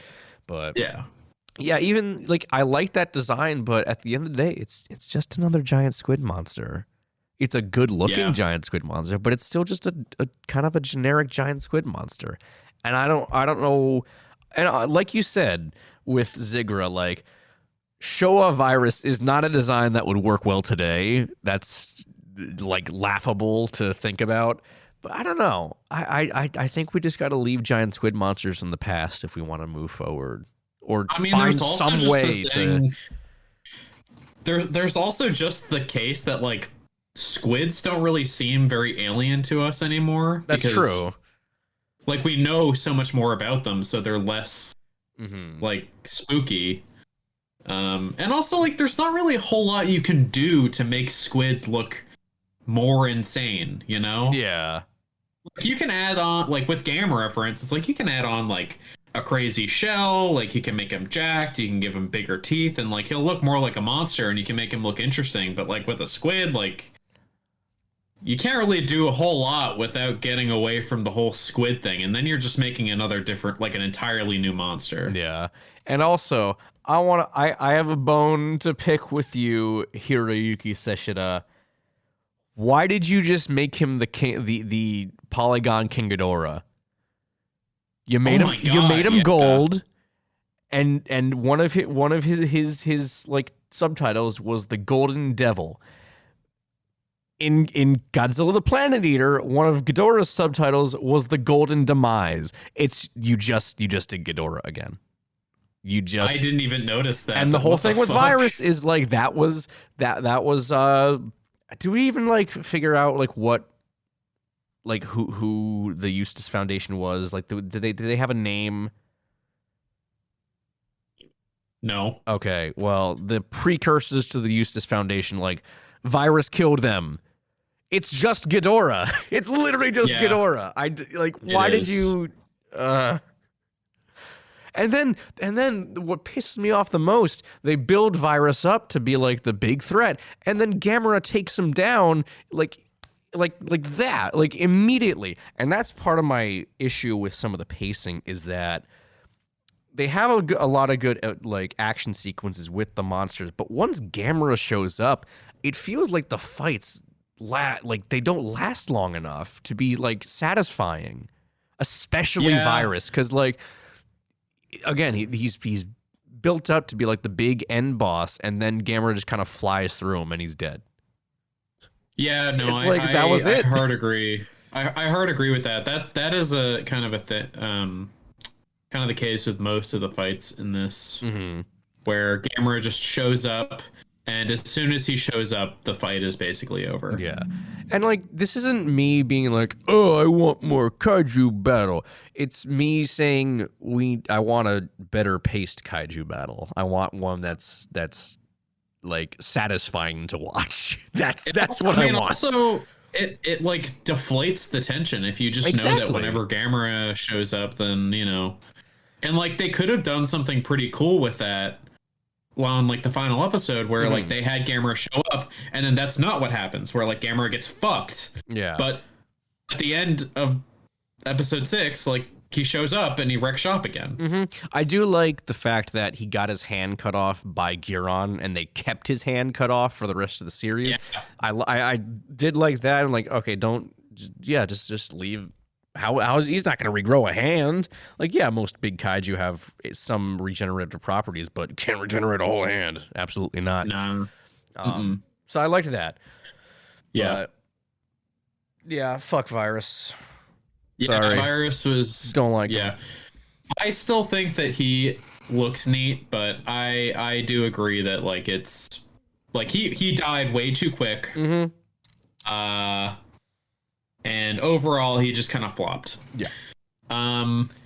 But yeah, even like I like that design, but at the end of the day, it's just another giant squid monster. It's a good looking giant squid monster, but it's still just a kind of a generic giant squid monster. And I don't know. And like you said with Zigra, like Showa Virus is not a design that would work well today. That's like laughable to think about. But I don't know. I think we just got to leave giant squid monsters in the past if we want to move forward, or find some way to.
There's also just the case that like squids don't really seem very alien to us anymore.
That's true.
Like we know so much more about them, so they're less like spooky. And also like there's not really a whole lot you can do to make squids look more insane, you know?
Yeah.
You can add on, like with Gamera, for instance, like you can add on like a crazy shell, like you can make him jacked, you can give him bigger teeth, and like he'll look more like a monster and you can make him look interesting. But like with a squid, like you can't really do a whole lot without getting away from the whole squid thing, and then you're just making another different, like an entirely new monster.
Yeah. And also, I have a bone to pick with you, Hiroyuki Seshida. Why did you just make him the Polygon King Ghidorah? You made him gold, and one of his like subtitles was the Golden Devil. In Godzilla the Planet Eater, one of Ghidorah's subtitles was the Golden Demise. It's you just did Ghidorah again. I
didn't even notice that.
And the whole thing with Virus is like that was do we even like figure out like what like who the Eustace Foundation was? Like did they have a name?
No.
Okay. Well, the precursors to the Eustace Foundation, like Virus killed them. It's just Ghidorah. It's literally just Ghidorah. Why did you And then what pisses me off the most, they build Virus up to be like the big threat, and then Gamera takes him down like that, like immediately. And that's part of my issue with some of the pacing, is that they have a lot of good like action sequences with the monsters, but once Gamera shows up, it feels like the fights like they don't last long enough to be like satisfying, especially Virus, because like again he's built up to be like the big end boss, and then Gamera just kind of flies through him and he's dead.
Yeah, no,
that was it.
I hard agree. I hard agree with that. That is a kind of kind of the case with most of the fights in this, where Gamera just shows up. And as soon as he shows up, the fight is basically over.
Yeah. And like, this isn't me being like, oh, I want more kaiju battle. It's me saying I want a better paced kaiju battle. I want one that's like satisfying to watch. That's what I want.
Also, it like deflates the tension if you just know that whenever Gamera shows up, then, you know, and like they could have done something pretty cool with that on like the final episode where like they had Gamera show up, and then that's not what happens, where like Gamera gets fucked.
Yeah.
But at the end of episode 6, like he shows up and he wrecks shop again.
I do like the fact that he got his hand cut off by Giron, and they kept his hand cut off for the rest of the series. Yeah. I did like that. I'm like, okay, just leave. How is he's not going to regrow a hand? Like, yeah, most big kaiju have some regenerative properties, but can't regenerate a whole hand. Absolutely not.
No.
So I liked that.
Yeah.
But, yeah. Fuck Virus.
Yeah,
Sorry.
Virus was
don't like him.
Yeah. I still think that he looks neat, but I do agree that like it's like he died way too quick. And overall, he just kind of flopped.
Yeah.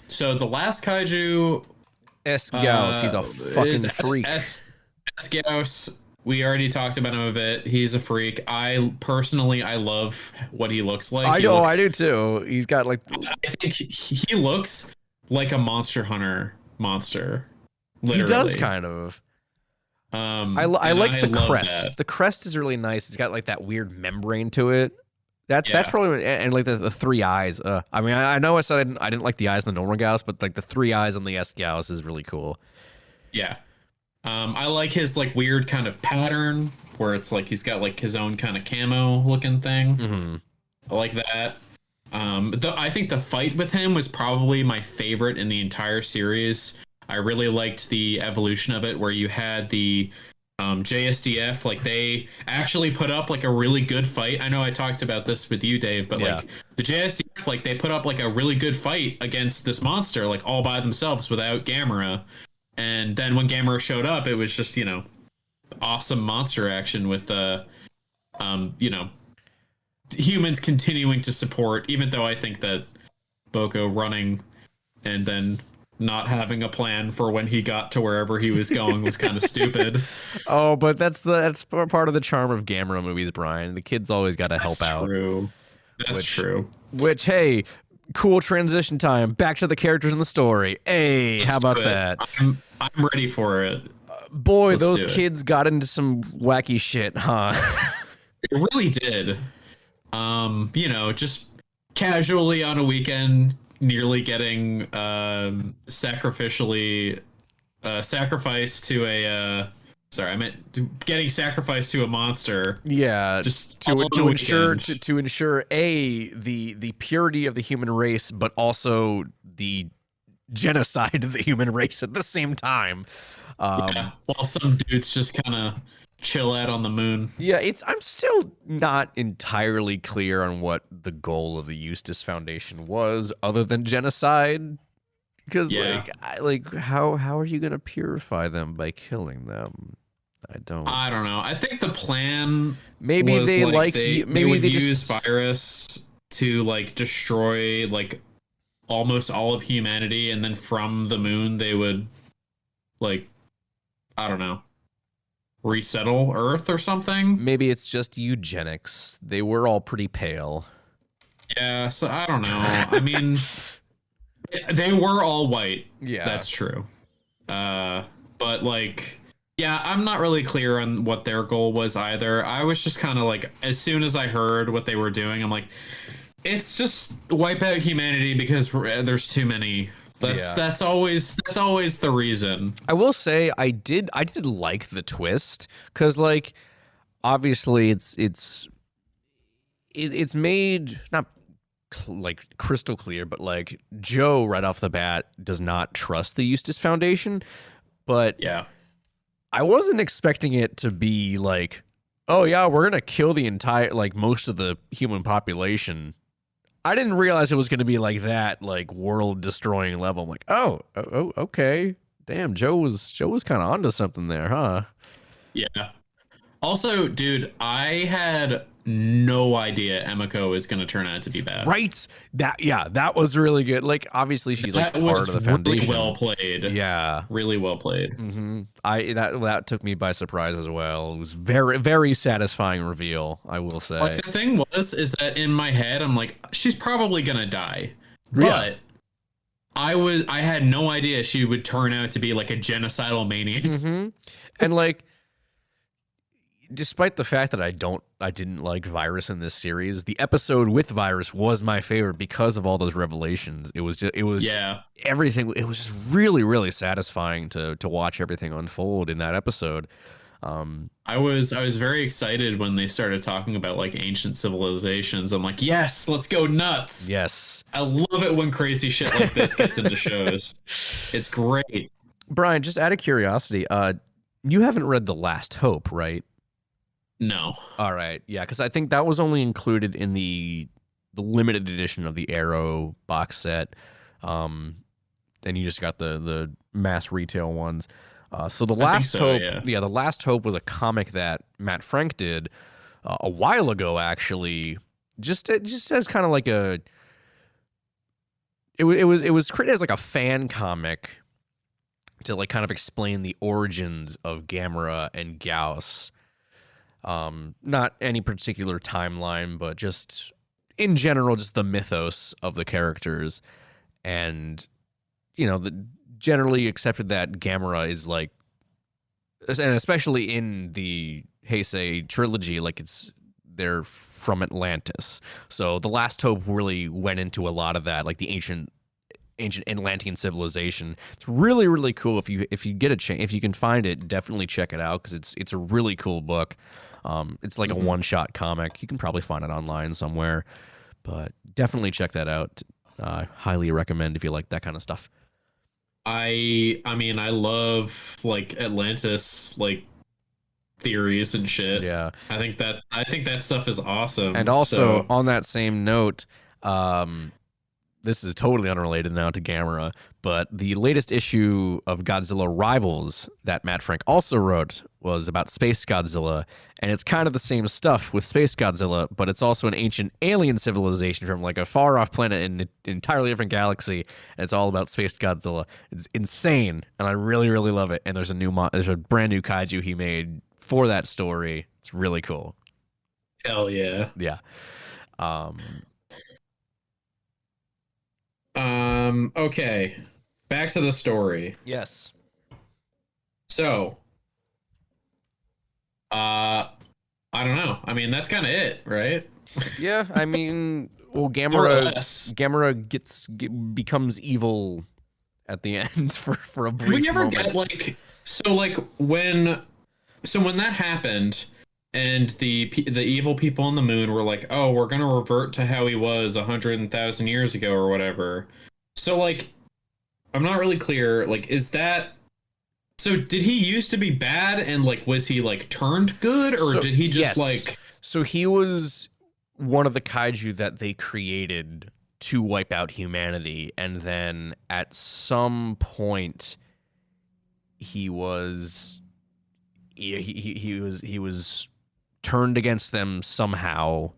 So the last kaiju,
Esgaus, he's a fucking freak.
Esgaus. We already talked about him a bit. He's a freak. I personally, I love what he looks like.
I know, I do too. He's got like,
I think he looks like a Monster Hunter monster. Literally.
He does kind of. I like the crest. That. The crest is really nice. It's got like that weird membrane to it. That's probably, and like the three eyes. I mean, I know I said I didn't like the eyes on the normal Gauss, but like the three eyes on the S Gauss is really cool.
Yeah. I like his like weird kind of pattern where it's like he's got like his own kind of camo looking thing.
Mm-hmm.
I like that. I think the fight with him was probably my favorite in the entire series. I really liked the evolution of it where you had the JSDF, like they actually put up like a really good fight. I know I talked about this with you, Dave, but like the JSDF, like they put up like a really good fight against this monster, like all by themselves without Gamera. And then when Gamera showed up, it was just, awesome monster action with humans continuing to support, even though I think that Boko running and then not having a plan for when he got to wherever he was going was kind of stupid.
Oh, but that's part of the charm of Gamera movies, Brian. The kids always got to help out.
That's true.
Which, hey, cool transition time. Back to the characters in the story. Hey, how about that?
I'm ready for it.
Boy, those kids got into some wacky shit, huh?
It really did. Just casually on a weekend, nearly getting sacrificed to a getting sacrificed to a monster.
Yeah, just to ensure the purity of the human race, but also the genocide of the human race at the same time.
While some dudes just kind of chill out on the moon.
Yeah, I'm still not entirely clear on what the goal of the Eustace Foundation was, other than genocide. Because how are you gonna purify them by killing them? I don't
know. I think the plan
maybe
was
they
would use virus to like destroy like almost all of humanity, and then from the moon they would resettle Earth or something.
Maybe it's just eugenics. They were all pretty pale.
Yeah, so I don't know. I mean, they were all white.
Yeah,
that's true. But I'm not really clear on what their goal was either. I was just kind of like, as soon as I heard what they were doing, I'm like, it's just wipe out humanity because there's too many. That's always the reason.
I will say I did like the twist because obviously it's made not crystal clear, but Joe right off the bat does not trust the Eustace Foundation, but I wasn't expecting it to be oh yeah, we're gonna kill the entire most of the human population. I didn't realize it was going to be like that, world destroying level. I'm like, oh, okay. Damn, Joe was kind of onto something there, huh?
Yeah. Also, dude, I had no idea Emiko was going to turn out to be bad.
Right. That was really good. Obviously she's part of the foundation.
Really well played.
Yeah.
Really well played.
Mm-hmm. That took me by surprise as well. It was very, very satisfying reveal, I will say.
The thing is that in my head, I'm like, she's probably going to die. But I had no idea she would turn out to be a genocidal maniac.
Mm-hmm. And despite the fact that I didn't like Virus in this series, the episode with Virus was my favorite because of all those revelations. It was everything. It was just really, really satisfying to watch everything unfold in that episode.
I was very excited when they started talking about ancient civilizations. I'm like, yes, let's go nuts.
Yes.
I love it when crazy shit like this gets into shows. It's great.
Brian, just out of curiosity, you haven't read The Last Hope, right?
No.
All right. Yeah, because I think that was only included in the limited edition of the Arrow box set. And you just got the mass retail ones. So The Last Hope, The Last Hope was a comic that Matt Frank did a while ago, actually. Just as kind of it was created as a fan comic to kind of explain the origins of Gamera and Gauss. Not any particular timeline, but just in general, just the mythos of the characters. And, the generally accepted that Gamera is like, and especially in the Heisei trilogy, like they're from Atlantis. So The Last Hope really went into a lot of that, like the ancient Atlantean civilization. It's really, really cool. If you get a chance, if you can find it, definitely check it out, because it's a really cool book. It's like a one-shot comic. You can probably find it online somewhere, but definitely check that out. Highly recommend if you like that kind of stuff.
I mean, I love like Atlantis, like theories and shit.
Yeah.
I think that stuff is awesome.
And also on that same note, this is totally unrelated now to Gamera, but the latest issue of Godzilla Rivals that Matt Frank also wrote was about Space Godzilla, and it's kind of the same stuff with Space Godzilla, but it's also an ancient alien civilization from like a far-off planet in an entirely different galaxy, and it's all about Space Godzilla. It's insane, and I really, really love it. And there's a brand new kaiju he made for that story. It's really cool.
Hell yeah.
Yeah.
Okay. Back to the story.
Yes.
So, I don't know. I mean, that's kind of it, right?
Yeah, I mean, well,
More or less.
Gamera becomes evil at the end for a brief
We never
moment.
get when that happened, and the evil people on the moon were like, "Oh, we're gonna revert to how he was 100,000 years ago or whatever." So like, I'm not really clear. Like, is that? So did he used to be bad, and like, was he like turned good, or did he just like?
So he was one of the kaiju that they created to wipe out humanity, and then at some point, he was turned against them somehow.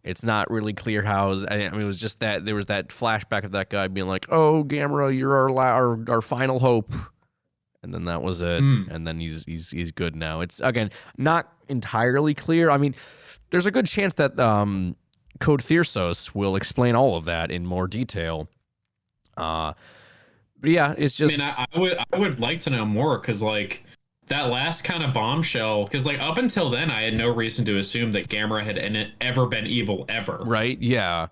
It's not really clear how. I mean, it was just that there was that flashback of that guy being like, "Oh, Gamera, you're our final hope," and then that was it. And then he's good now. It's again not entirely clear. I mean, there's a good chance that Code Thyrsos will explain all of that in more detail. But yeah, it's just.
I mean, I would like to know more, because like, that last kind of bombshell, because like up until then I had no reason to assume that Gamera had ever been evil ever.
Right? Yeah.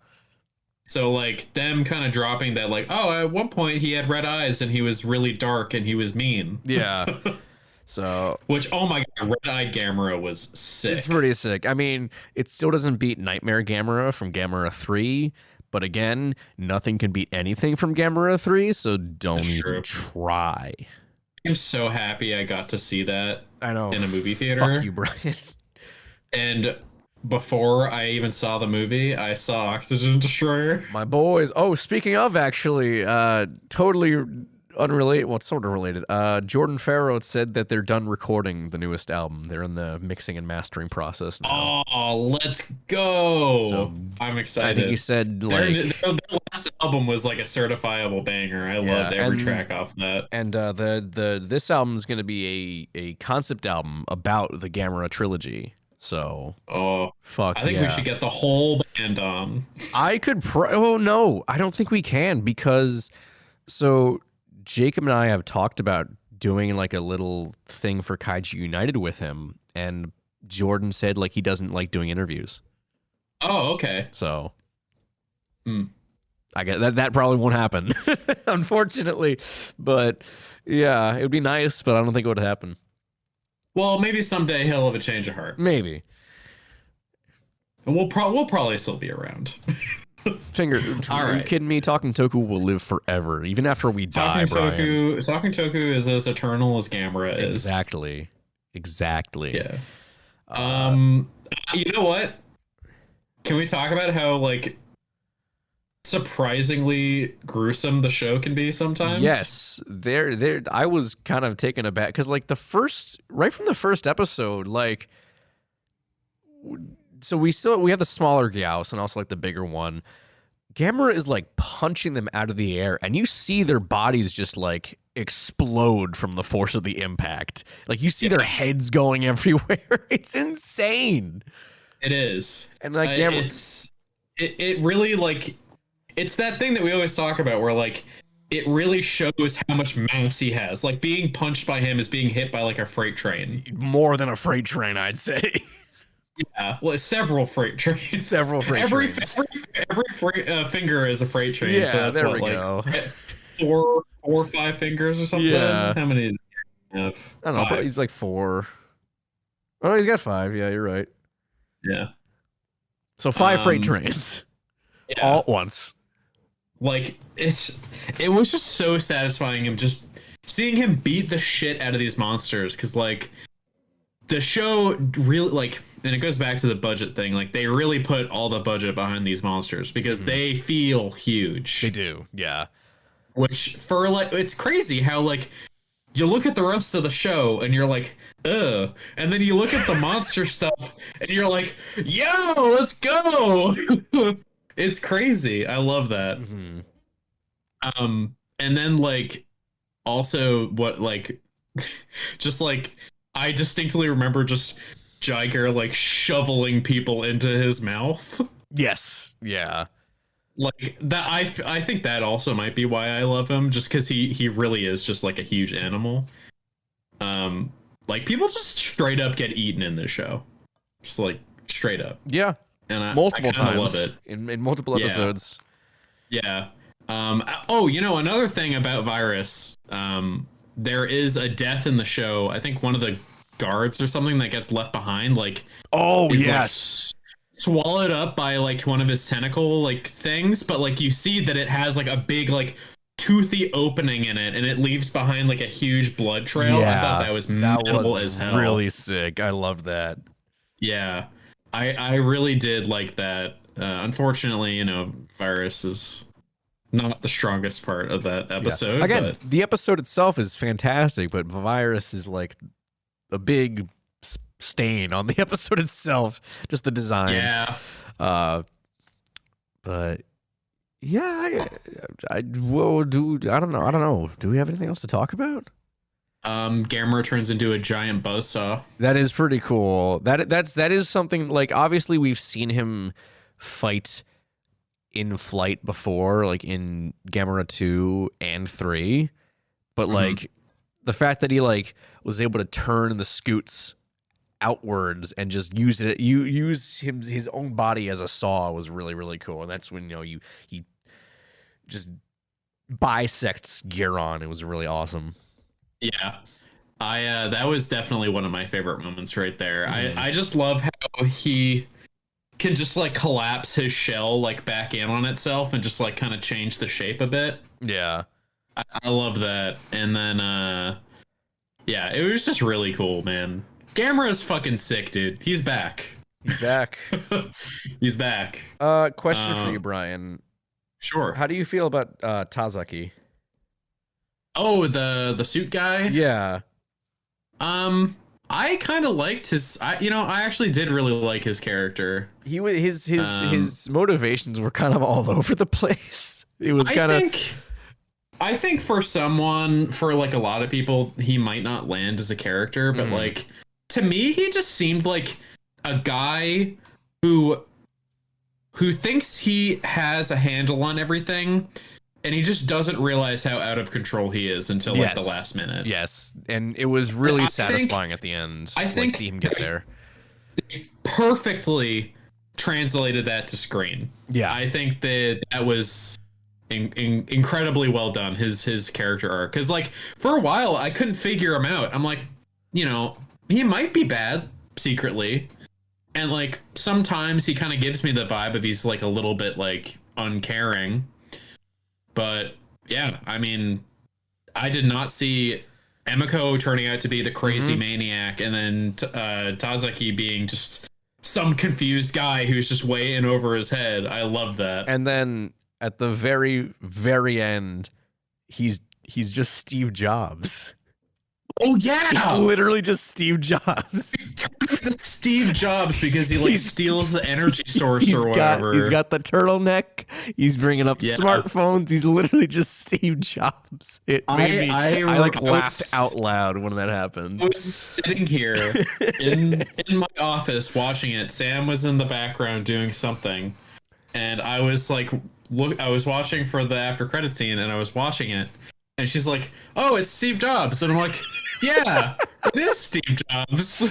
So like them kind of dropping that, like, oh, at one point he had red eyes and he was really dark and he was mean.
Yeah. So,
which, oh my god, red-eyed Gamera was sick.
It's pretty sick. I mean, it still doesn't beat Nightmare Gamera from Gamera 3, but again, nothing can beat anything from Gamera 3, so don't even try.
I'm so happy I got to see that.
I know.
In a movie theater.
Fuck you, Brian.
And before I even saw the movie, I saw Oxygen Destroyer.
My boys. Oh, speaking of, actually, totally unrelated. Well, it's sort of related. Jordan Farrow said that they're done recording the newest album. They're in the mixing and mastering process now.
Oh, let's go. So, I'm excited.
I think he said like
their last album was like a certifiable banger. I loved every track off that.
And this album is going to be a concept album about the Gamera trilogy. So, fuck.
I think we should get the whole band on.
I could. Oh no, I don't think we can, because Jacob and I have talked about doing like a little thing for Kaiju United with him, and Jordan said like he doesn't like doing interviews.
Oh, okay.
So, I get that probably won't happen, unfortunately. But yeah, it would be nice, but I don't think it would happen.
Well, maybe someday he'll have a change of heart.
Maybe.
We'll probably still be around.
Are you kidding me? Talking Toku will live forever, even after we die, Brian.
Talking Toku is as eternal as Gamera is.
Exactly.
Yeah. You know what? Can we talk about how like surprisingly gruesome the show can be sometimes?
Yes. I was kind of taken aback because like right from the first episode, like, so we have the smaller Gyaos and also like the bigger one. Gamera is like punching them out of the air, and you see their bodies just like explode from the force of the impact. Like you see their heads going everywhere. It's insane.
It is.
And like
it really like it's that thing that we always talk about where like it really shows how much mass he has. Like being punched by him is being hit by like a freight train.
More than a freight train, I'd say.
Yeah, well, it's several freight trains.
Several freight trains.
Every freight, finger is a freight train.
Yeah,
so that's
there
what,
we
like,
go.
4 or 5 fingers or something.
Yeah.
How many?
I don't know. But he's like 4. Oh, he's got 5. Yeah, you're right.
Yeah.
So 5 freight trains.
Yeah.
All at once.
Like it was just so satisfying him just seeing him beat the shit out of these monsters because like the show really like, and it goes back to the budget thing, like they really put all the budget behind these monsters because they feel huge.
They do, yeah.
Which for like, it's crazy how like you look at the rest of the show and you're like, ugh, and then you look at the monster stuff and you're like, yo, let's go. It's crazy. I love that. And then like also what like just like I distinctly remember just Jiger like shoveling people into his mouth.
Yes. Yeah.
Like that I think that also might be why I love him, just because he really is just like a huge animal. Like people just straight up get eaten in this show. Just like straight up.
Yeah.
And
multiple
I
times
love it.
in multiple episodes.
Yeah. Oh, you know, another thing about Virus, there is a death in the show. I think one of the guards or something that gets left behind, like
yes,
like, swallowed up by like one of his tentacle like things, but like you see that it has like a big like toothy opening in it, and it leaves behind like a huge blood trail. I thought that was metal as hell.
Really sick. I loved that.
Yeah. I really did like that. Unfortunately, you know, Virus is not the strongest part of that episode.
Yeah. Again, the episode itself is fantastic, but Virus is like a big stain on the episode itself. Just the design.
Yeah.
But yeah, I don't know. Do we have anything else to talk about?
Gamera turns into a giant buzzsaw.
That is pretty cool. That is something like, obviously we've seen him fight in flight before, like in Gamera 2 and 3, but like the fact that he like was able to turn the scoots outwards and just use his own body as a saw was really, really cool. And that's when, you know, he just bisects Giron. It was really awesome.
Yeah. That was definitely one of my favorite moments right there. I just love how he can just like collapse his shell like back in on itself and just like kind of change the shape a bit.
Yeah.
I love that. And then yeah, it was just really cool, man. Gamera is fucking sick, dude. He's back.
He's back.
He's back.
Question for you, Brian.
Sure.
How do you feel about Tazaki?
Oh, the suit guy?
Yeah.
I kind of liked his. I actually did really like his character.
He was his motivations were kind of all over the place. It was kind of.
I think for like a lot of people, he might not land as a character, but like to me, he just seemed like a guy who thinks he has a handle on everything. And he just doesn't realize how out of control he is until like the last minute.
Yes, and it was really satisfying at the end. I think see him get there.
They perfectly translated that to screen. Yeah, I think that was incredibly well done. His character arc, because like for a while I couldn't figure him out. I'm like, you know, he might be bad secretly, and like sometimes he kind of gives me the vibe of he's like a little bit like uncaring. But yeah, I mean, I did not see Emiko turning out to be the crazy maniac, and then Tazaki being just some confused guy who's just way in over his head. I love that.
And then at the very, very end, he's just Steve Jobs.
Oh yeah,
he's literally just Steve Jobs.
He turns the Steve Jobs because he like steals the energy source or whatever.
He's got the turtleneck. He's bringing up smartphones. He's literally just Steve Jobs. It made me. I laughed out loud when that happened.
I was sitting here in my office watching it. Sam was in the background doing something, and I was like, I was watching for the after credit scene, and I was watching it, and she's like, "Oh, it's Steve Jobs," and I'm like, "Yeah, it is Steve Jobs."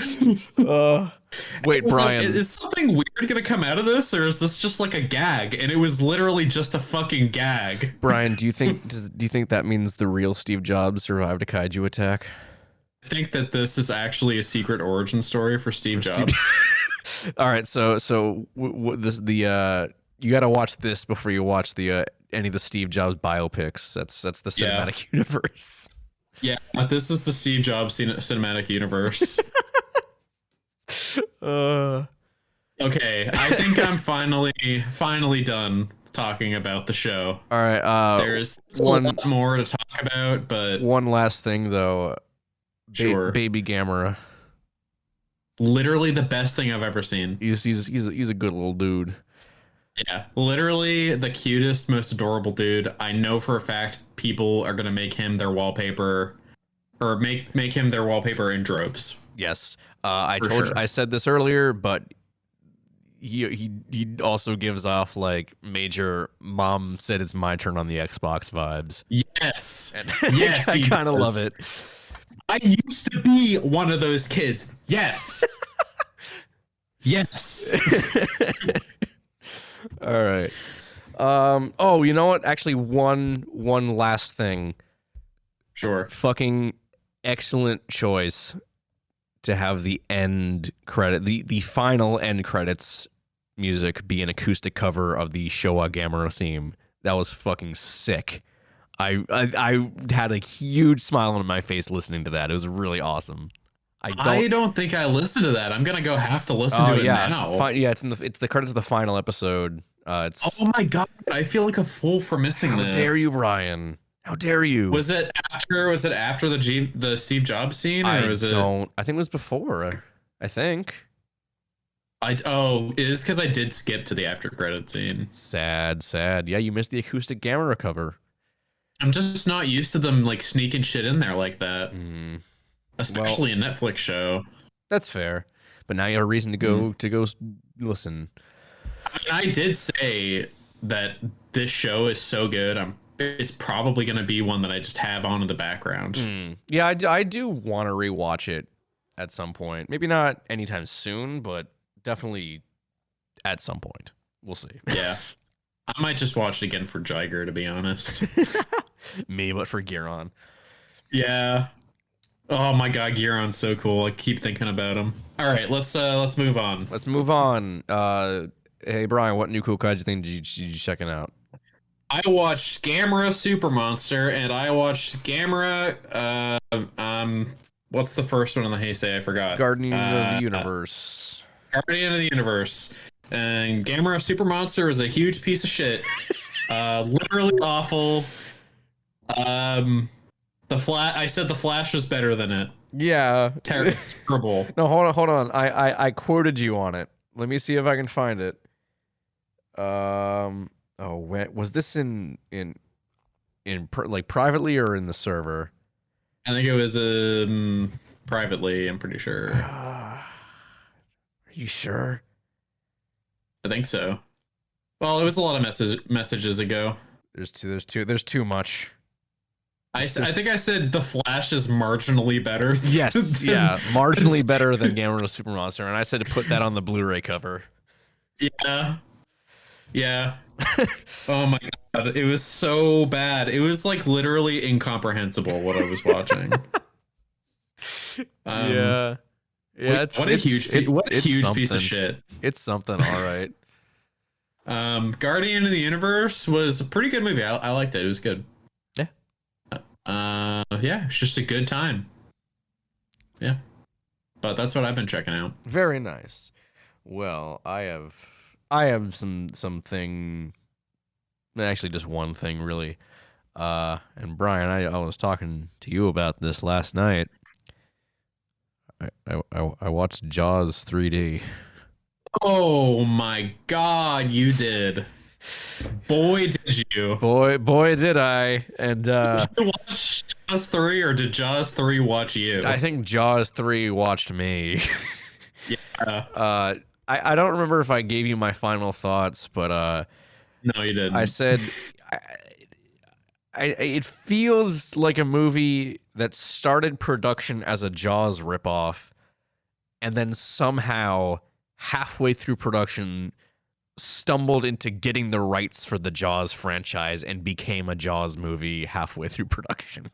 Wait, Brian,
is something weird gonna come out of this, or is this just like a gag? And it was literally just a fucking gag.
Brian, do you think that means the real Steve Jobs survived a kaiju attack?
I think that this is actually a secret origin story for Steve Jobs.
All right, so you got to watch this before you watch the any of the Steve Jobs biopics. That's the cinematic universe. Yeah,
this is the Steve Jobs cinematic universe. Okay, I think I'm finally done talking about the show.
All right,
there's a lot more to talk about, but
one last thing though.
Sure,
baby Gamera.
Literally the best thing I've ever seen.
He's a good little dude.
Yeah, literally the cutest, most adorable dude. I know for a fact people are gonna make him their wallpaper, or make him their wallpaper in droves.
Yes, I said this earlier, but he also gives off like major "mom said it's my turn on the Xbox" vibes.
Yes,
and
yes,
I kind of love it.
I used to be one of those kids. Yes. Yes.
All right. Oh, you know what? Actually, one last thing.
Sure.
Fucking excellent choice to have the end credit, the final end credits music be an acoustic cover of the Showa Gamera theme. That was fucking sick. I had a huge smile on my face listening to that. It was really awesome.
I don't think I listened to that. I'm gonna go have to listen to it now.
It's the credits of the final episode. It's
oh my god! I feel like a fool for missing that.
How dare you, Brian? How dare you?
Was it after the Steve Jobs scene, or
I think it was before. I think.
It is because I did skip to the after credit scene.
Sad. Yeah, you missed the acoustic Gamera cover.
I'm just not used to them like sneaking shit in there like that. Especially a Netflix show.
That's fair. But now you have a reason to go listen.
I mean, I did say that this show is so good. It's probably going to be one that I just have on in the background.
Yeah, I do want to rewatch it at some point. Maybe not anytime soon, but definitely at some point. We'll see.
Yeah. I might just watch it again for Jiger, to be honest.
Me, but for Giron.
Yeah. Oh my god, Giron's so cool. I keep thinking about him. All right, let's move on.
Let's move on. Hey Brian, what new cool kaiju thing did you checking out?
I watched Gamera Super Monster, and I watched Gamera. What's the first one on the Heisei? I forgot.
Guardian of the Universe.
Guardian of the Universe. And Gamera Super Monster is a huge piece of shit. Literally awful. I said the Flash was better than it.
Yeah.
Terrible.
No, hold on. I quoted you on it. Let me see if I can find it. Was this in like privately or in the server?
I think it was privately, I'm pretty sure.
Are you sure?
I think so. Well, it was a lot of messages ago.
There's too much.
I think I said the Flash is marginally better.
Yes, yeah, marginally better than Gamera Super Monster, and I said to put that on the Blu-ray cover.
Yeah. Oh my god, it was so bad. It was like literally incomprehensible what I was watching.
Yeah.
What a huge piece of shit.
It's something, all right.
Guardian of the Universe was a pretty good movie. I liked it. It was good. Yeah, it's just a good time. Yeah. But that's what I've been checking out.
Very nice. Well, I have something, actually just one thing really. And Brian, I was talking to you about this last night. I watched Jaws 3D.
Oh my God, you did. Boy, did you.
Boy, did I. And
Did you watch Jaws 3 or did Jaws 3 watch you?
I think Jaws 3 watched me.
Yeah.
I don't remember if I gave you my final thoughts, but
No, you didn't.
I said it feels like a movie that started production as a Jaws ripoff, and then somehow halfway through production stumbled into getting the rights for the Jaws franchise and became a Jaws movie halfway through production.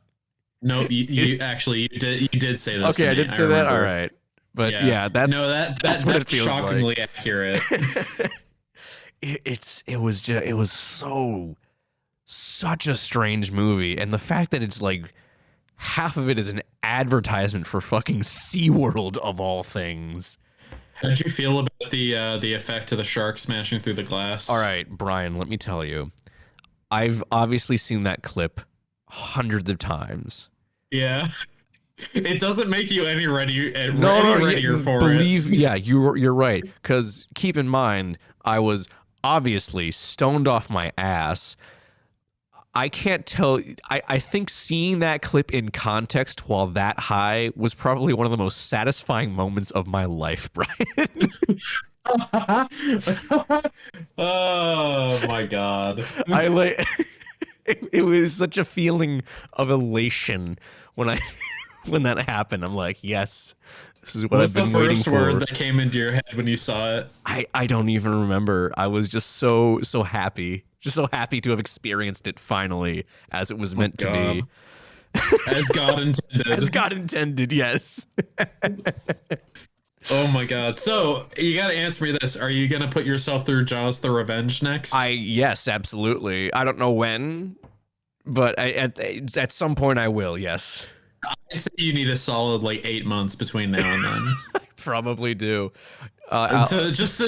No, you actually you did say this.
Okay,
to
I
me.
did say that. All right, but yeah, that's what it feels
shockingly
like.
accurate.
It was such a strange movie, and the fact that it's like half of it is an advertisement for fucking SeaWorld of all things.
How did you feel about the effect of the shark smashing through the glass?
All right, Brian, let me tell you. I've obviously seen that clip hundreds of times.
Yeah. It doesn't make you any readier for it.
Yeah, you're right. Because keep in mind, I was obviously stoned off my ass. I can't tell. I think seeing that clip in context while that high was probably one of the most satisfying moments of my life, Brian.
Oh my God.
I like it was such a feeling of elation when that happened. I'm like, yes, this is what I've been waiting for. What's the first word
that came into your head when you saw it?
I don't even remember. I was just so happy. Just so happy to have experienced it finally, as it was meant to be.
As God intended.
As God intended, yes.
Oh my God. So, you got to answer me this. Are you going to put yourself through Jaws the Revenge next?
Yes, absolutely. I don't know when, but at some point I will, yes.
I'd say you need a solid 8 months between now and then.
I probably do.
Just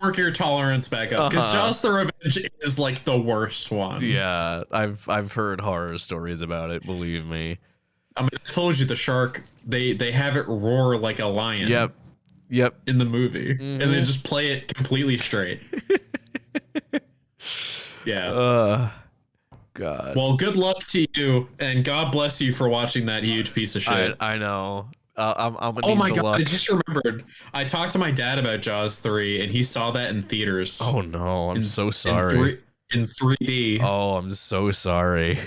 work your tolerance back up, because Jaws the Revenge is the worst one.
Yeah, I've heard horror stories about it. Believe me.
I mean, I told you the shark. They have it roar like a lion.
Yep.
In the movie, and then just play it completely straight. Yeah.
God.
Well, good luck to you, and God bless you for watching that huge piece of shit.
I know. I'm gonna
oh
need
my
the
God!
luck.
I just remembered. I talked to my dad about Jaws 3, and he saw that in theaters.
Oh no! I'm so sorry.
In 3D.
Oh, I'm so sorry.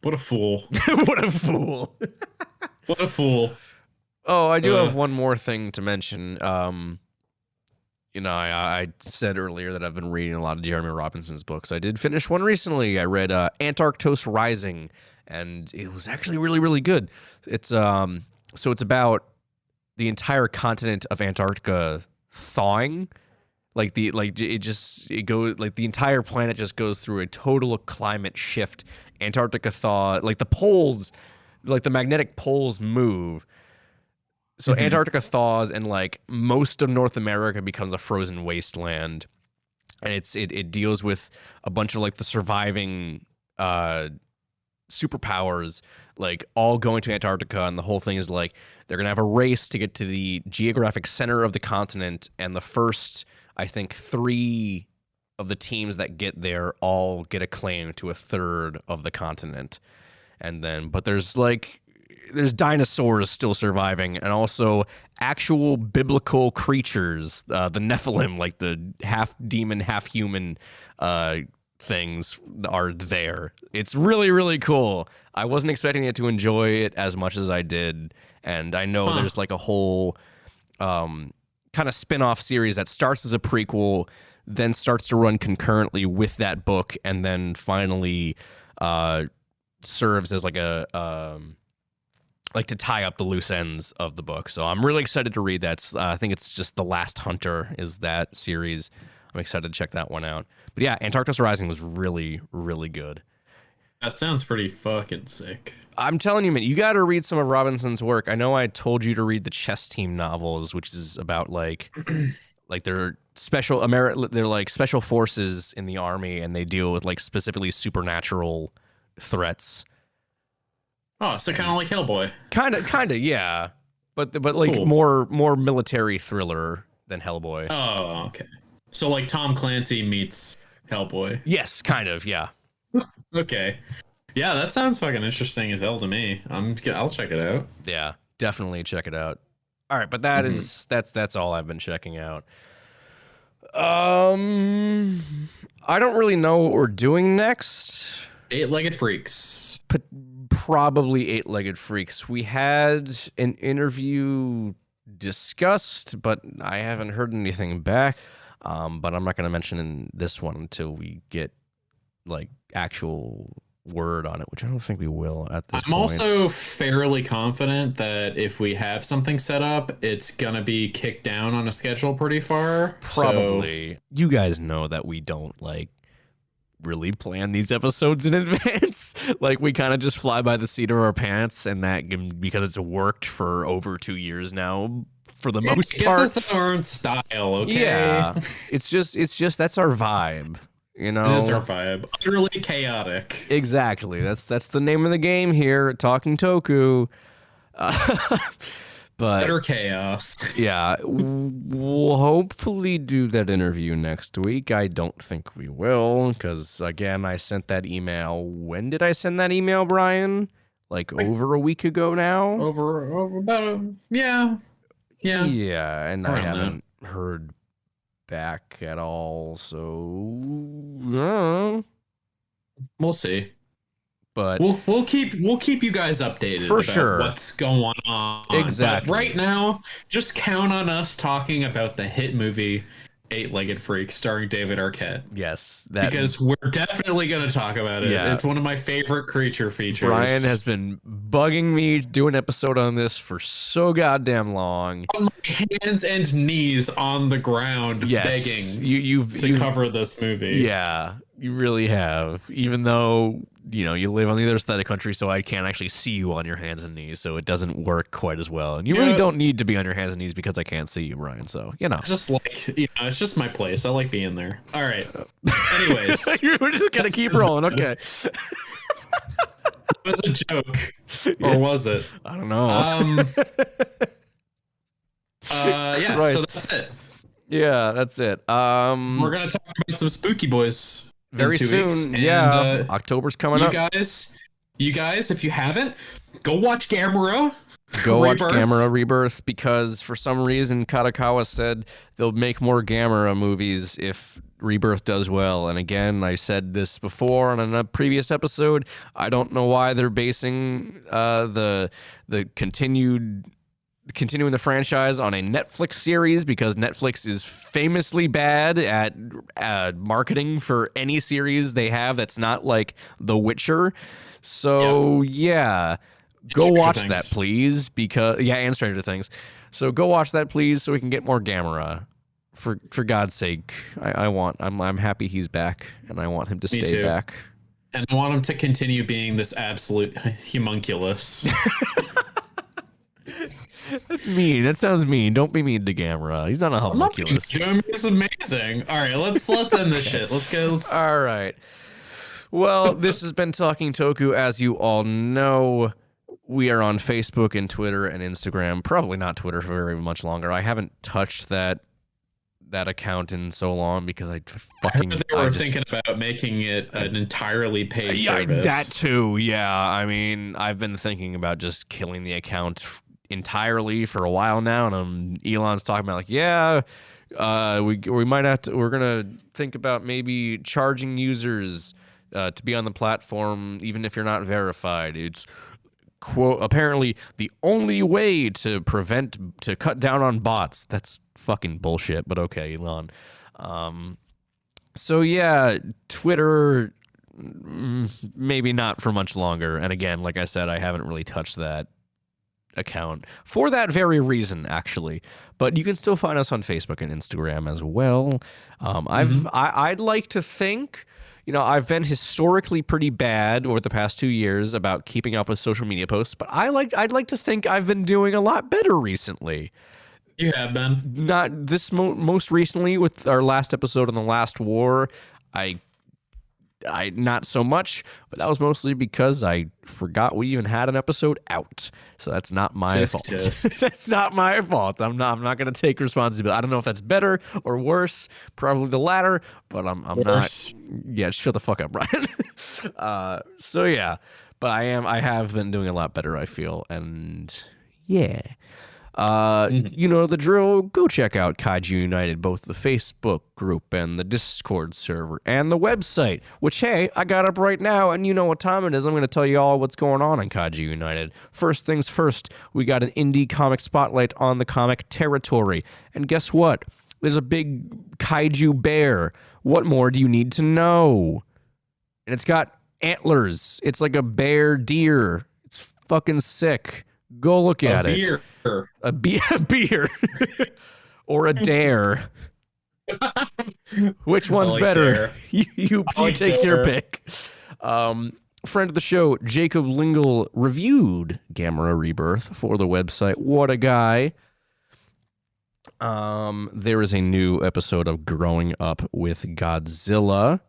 What a fool!
What a fool!
What a fool!
Oh, I do have one more thing to mention. I said earlier that I've been reading a lot of Jeremy Robinson's books. I did finish one recently. I read Antarctos Rising, and it was actually really, really good. It's so it's about the entire continent of Antarctica thawing. The entire planet just goes through a total climate shift. Antarctica thaw, the poles, the magnetic poles move. So Antarctica thaws, and most of North America becomes a frozen wasteland, and it deals with a bunch of the surviving superpowers all going to Antarctica, and the whole thing is they're gonna have a race to get to the geographic center of the continent, and the first, I think, 3 of the teams that get there all get a claim to a third of the continent, and then but there's dinosaurs still surviving, and also actual biblical creatures, the Nephilim, the half demon, half human things are there. It's really, really cool. I wasn't expecting it to enjoy it as much as I did, and I know there's a whole kind of spin-off series that starts as a prequel, then starts to run concurrently with that book, and then finally serves as to tie up the loose ends of the book. So I'm really excited to read that. I think it's just The Last Hunter is that series. I'm excited to check that one out. But yeah, Antarctica Rising was really, really good.
That sounds pretty fucking sick.
I'm telling you, man, you got to read some of Robinson's work. I know I told you to read the Chess Team novels, which is about they're special forces in the army, and they deal with specifically supernatural threats.
Oh, so kind of like Hellboy.
Kind of, yeah. But like
Cool.
more military thriller than Hellboy.
Oh, okay. So like Tom Clancy meets Hellboy.
Yes, kind of, yeah.
Okay. Yeah, that sounds fucking interesting as hell to me. I'll check it out.
Yeah, definitely check it out. All right, but that's all I've been checking out. I don't really know what we're doing next.
Eight-legged freaks.
Probably eight-legged freaks. We had an interview discussed, but I haven't heard anything back. But I'm not going to mention in this one until we get like actual word on it, which I don't think we will at this point.
I'm also fairly confident that if we have something set up, it's gonna be kicked down on a schedule pretty far.
Probably. So, you guys know that we don't like really plan these episodes in advance. Like we kind of just fly by the seat of our pants, and that because it's worked for over 2 years now for the most part.
It's just our own style, okay?
Yeah. It's just that's our vibe. You know,
it is our vibe. Utterly chaotic.
Exactly. That's the name of the game here at Talking Toku. But
utter chaos.
Yeah, we'll hopefully do that interview next week. I don't think we will because again, I sent that email. When did I send that email, Brian? Like over a week ago now.
Over about yeah.
And I haven't heard back at all, so
we'll see.
But
we'll keep you guys updated
for
about
sure
what's going on.
Exactly.
But right now, just count on us talking about the hit movie Eight-Legged Freak starring David Arquette.
Yes,
because we're definitely going to talk about it. Yeah. It's one of my favorite creature features.
Brian has been bugging me to do an episode on this for so goddamn long.
On my hands and knees on the ground, begging you've cover this movie.
Yeah, you really have. Even though you live on the other side of the country, so I can't actually see you on your hands and knees, so it doesn't work quite as well. And you really don't need to be on your hands and knees because I can't see you, Brian. So
just like it's just my place. I like being there. All right. Anyways,
we're just gonna keep rolling. Okay.
It was a joke, or was it?
I don't know.
Yeah.
Right.
So that's it.
Yeah, that's it.
We're gonna talk about some spooky boys
very soon.
Weeks.
Yeah, October's coming up.
You guys, if you haven't, go watch Gamera.
Go watch Gamera Rebirth because for some reason Kadokawa said they'll make more Gamera movies if Rebirth does well. And again, I said this before on a previous episode. I don't know why they're basing the continuing the franchise on a Netflix series because Netflix is famously bad at marketing for any series they have that's not like The Witcher. So yeah, go watch that please and Stranger Things. So go watch that please so we can get more Gamera. For God's sake, I'm happy he's back and I want him to stay back.
And I want him to continue being this absolute homunculus.
That's mean. That sounds mean. Don't be mean to Gamera. He's not a homunculus.
It's amazing. All right, let's end this shit. Let's go.
All right. Well, this has been Talking Toku. As you all know, we are on Facebook and Twitter and Instagram. Probably not Twitter for very much longer. I haven't touched that account in so long because I
were thinking about making it an entirely paid service.
That too. Yeah. I mean, I've been thinking about just killing the account entirely for a while now, and Elon's talking about we might have to. We're gonna think about maybe charging users to be on the platform, even if you're not verified. It's quote apparently the only way to cut down on bots. That's fucking bullshit, but okay, Elon. So yeah, Twitter maybe not for much longer. And again, like I said, I haven't really touched that account for that very reason, actually. But you can still find us on Facebook and Instagram as well. I'd like to think, I've been historically pretty bad over the past 2 years about keeping up with social media posts, but I'd like to think I've been doing a lot better recently.
You have been.
Not this most recently with our last episode on the last war. I I not so much, but that was mostly because I forgot we even had an episode out. So that's not my fault. That's not my fault. I'm not going to take responsibility. I don't know if that's better or worse. Probably the latter, but I'm
Worse.
not. Yeah, shut the fuck up, Brian. So yeah, but I have been doing a lot better, I feel, and yeah. You know the drill. Go check out Kaiju United, both the Facebook group and the Discord server and the website, which, hey, I got up right now, and you know what time it is. I'm going to tell you all what's going on in Kaiju United. First things first, we got an indie comic spotlight on the comic territory. And guess what? There's a big kaiju bear. What more do you need to know? And it's got antlers. It's like a bear deer. It's fucking sick. Go look at it. A beer. Or a dare. Which one's better? You take your pick. Friend of the show, Jacob Lingle, reviewed Gamera Rebirth for the website. What a guy. There is a new episode of Growing Up with Godzilla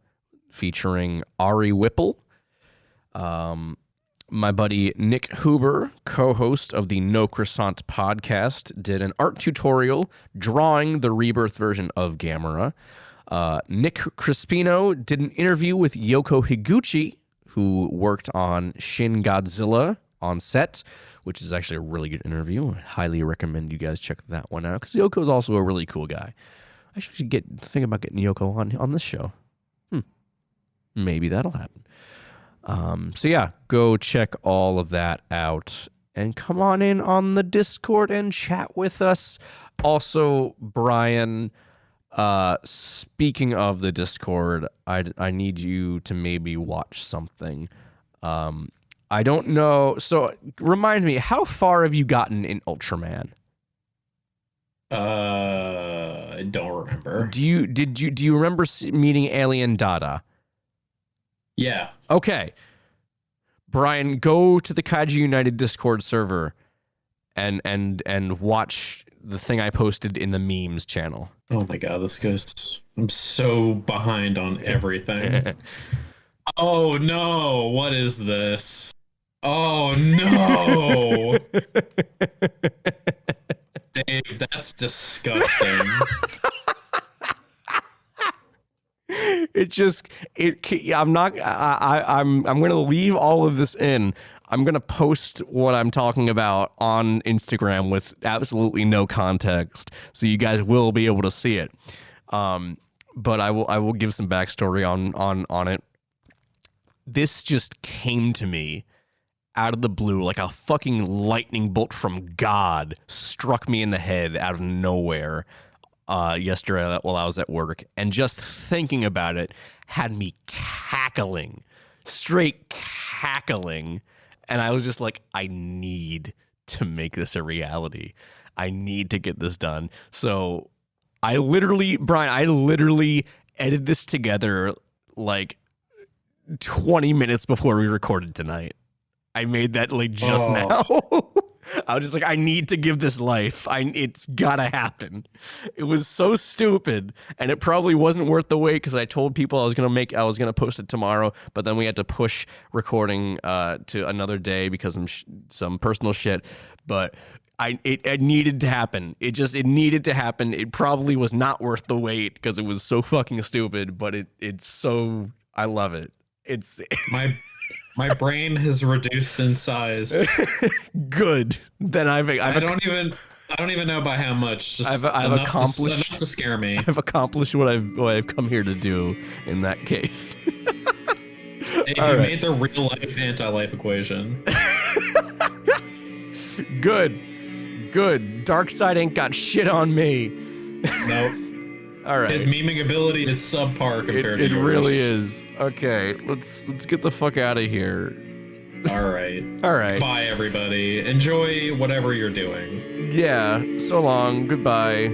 featuring Ari Whipple. My buddy Nick Huber, co-host of the No Croissant podcast, did an art tutorial drawing the Rebirth version of Gamera. Nick Crispino did an interview with Yoko Higuchi, who worked on Shin Godzilla on set, which is actually a really good interview. I highly recommend you guys check that one out, because Yoko is also a really cool guy. I should think about getting Yoko on this show. Maybe that'll happen. So yeah, go check all of that out and come on in on the Discord and chat with us. Also, Brian, speaking of the Discord, I need you to maybe watch something. I don't know. So remind me, how far have you gotten in Ultraman?
I don't remember.
Do you remember meeting Alien Dada?
Yeah.
Okay. Brian, go to the Kaiju United Discord server and watch the thing I posted in the memes channel.
Oh my god, I'm so behind on everything. Oh no, what is this? Oh no. Dave, that's disgusting.
I'm going to leave all of this in. I'm going to post what I'm talking about on Instagram with absolutely no context, so you guys will be able to see it. But I will give some backstory on it. This just came to me out of the blue, like a fucking lightning bolt from God struck me in the head out of nowhere. Yesterday while I was at work, and just thinking about it had me straight cackling, and I was just like, I need to make this a reality. I need to get this done. So Brian, I literally edited this together like 20 minutes before we recorded tonight. I made that like just now. I was just like, I need to give this life. It's gotta happen. It was so stupid, and it probably wasn't worth the wait, because I told people I was gonna post it tomorrow, but then we had to push recording to another day because of some personal shit. But it needed to happen. It needed to happen. It probably was not worth the wait because it was so fucking stupid. But it's so, I love it. It's
My brain has reduced in size.
Good. Then I
don't even know by how much. Just
I've accomplished
enough to scare me.
I've accomplished what I've come here to do in that case.
If you made the real life anti-life equation.
Good. Darkseid ain't got shit on me.
Nope.
All right.
His memeing ability is subpar compared to yours.
It really is. Okay, let's get the fuck out of here.
All right.
Bye,
everybody. Enjoy whatever you're doing.
Yeah. So long. Goodbye.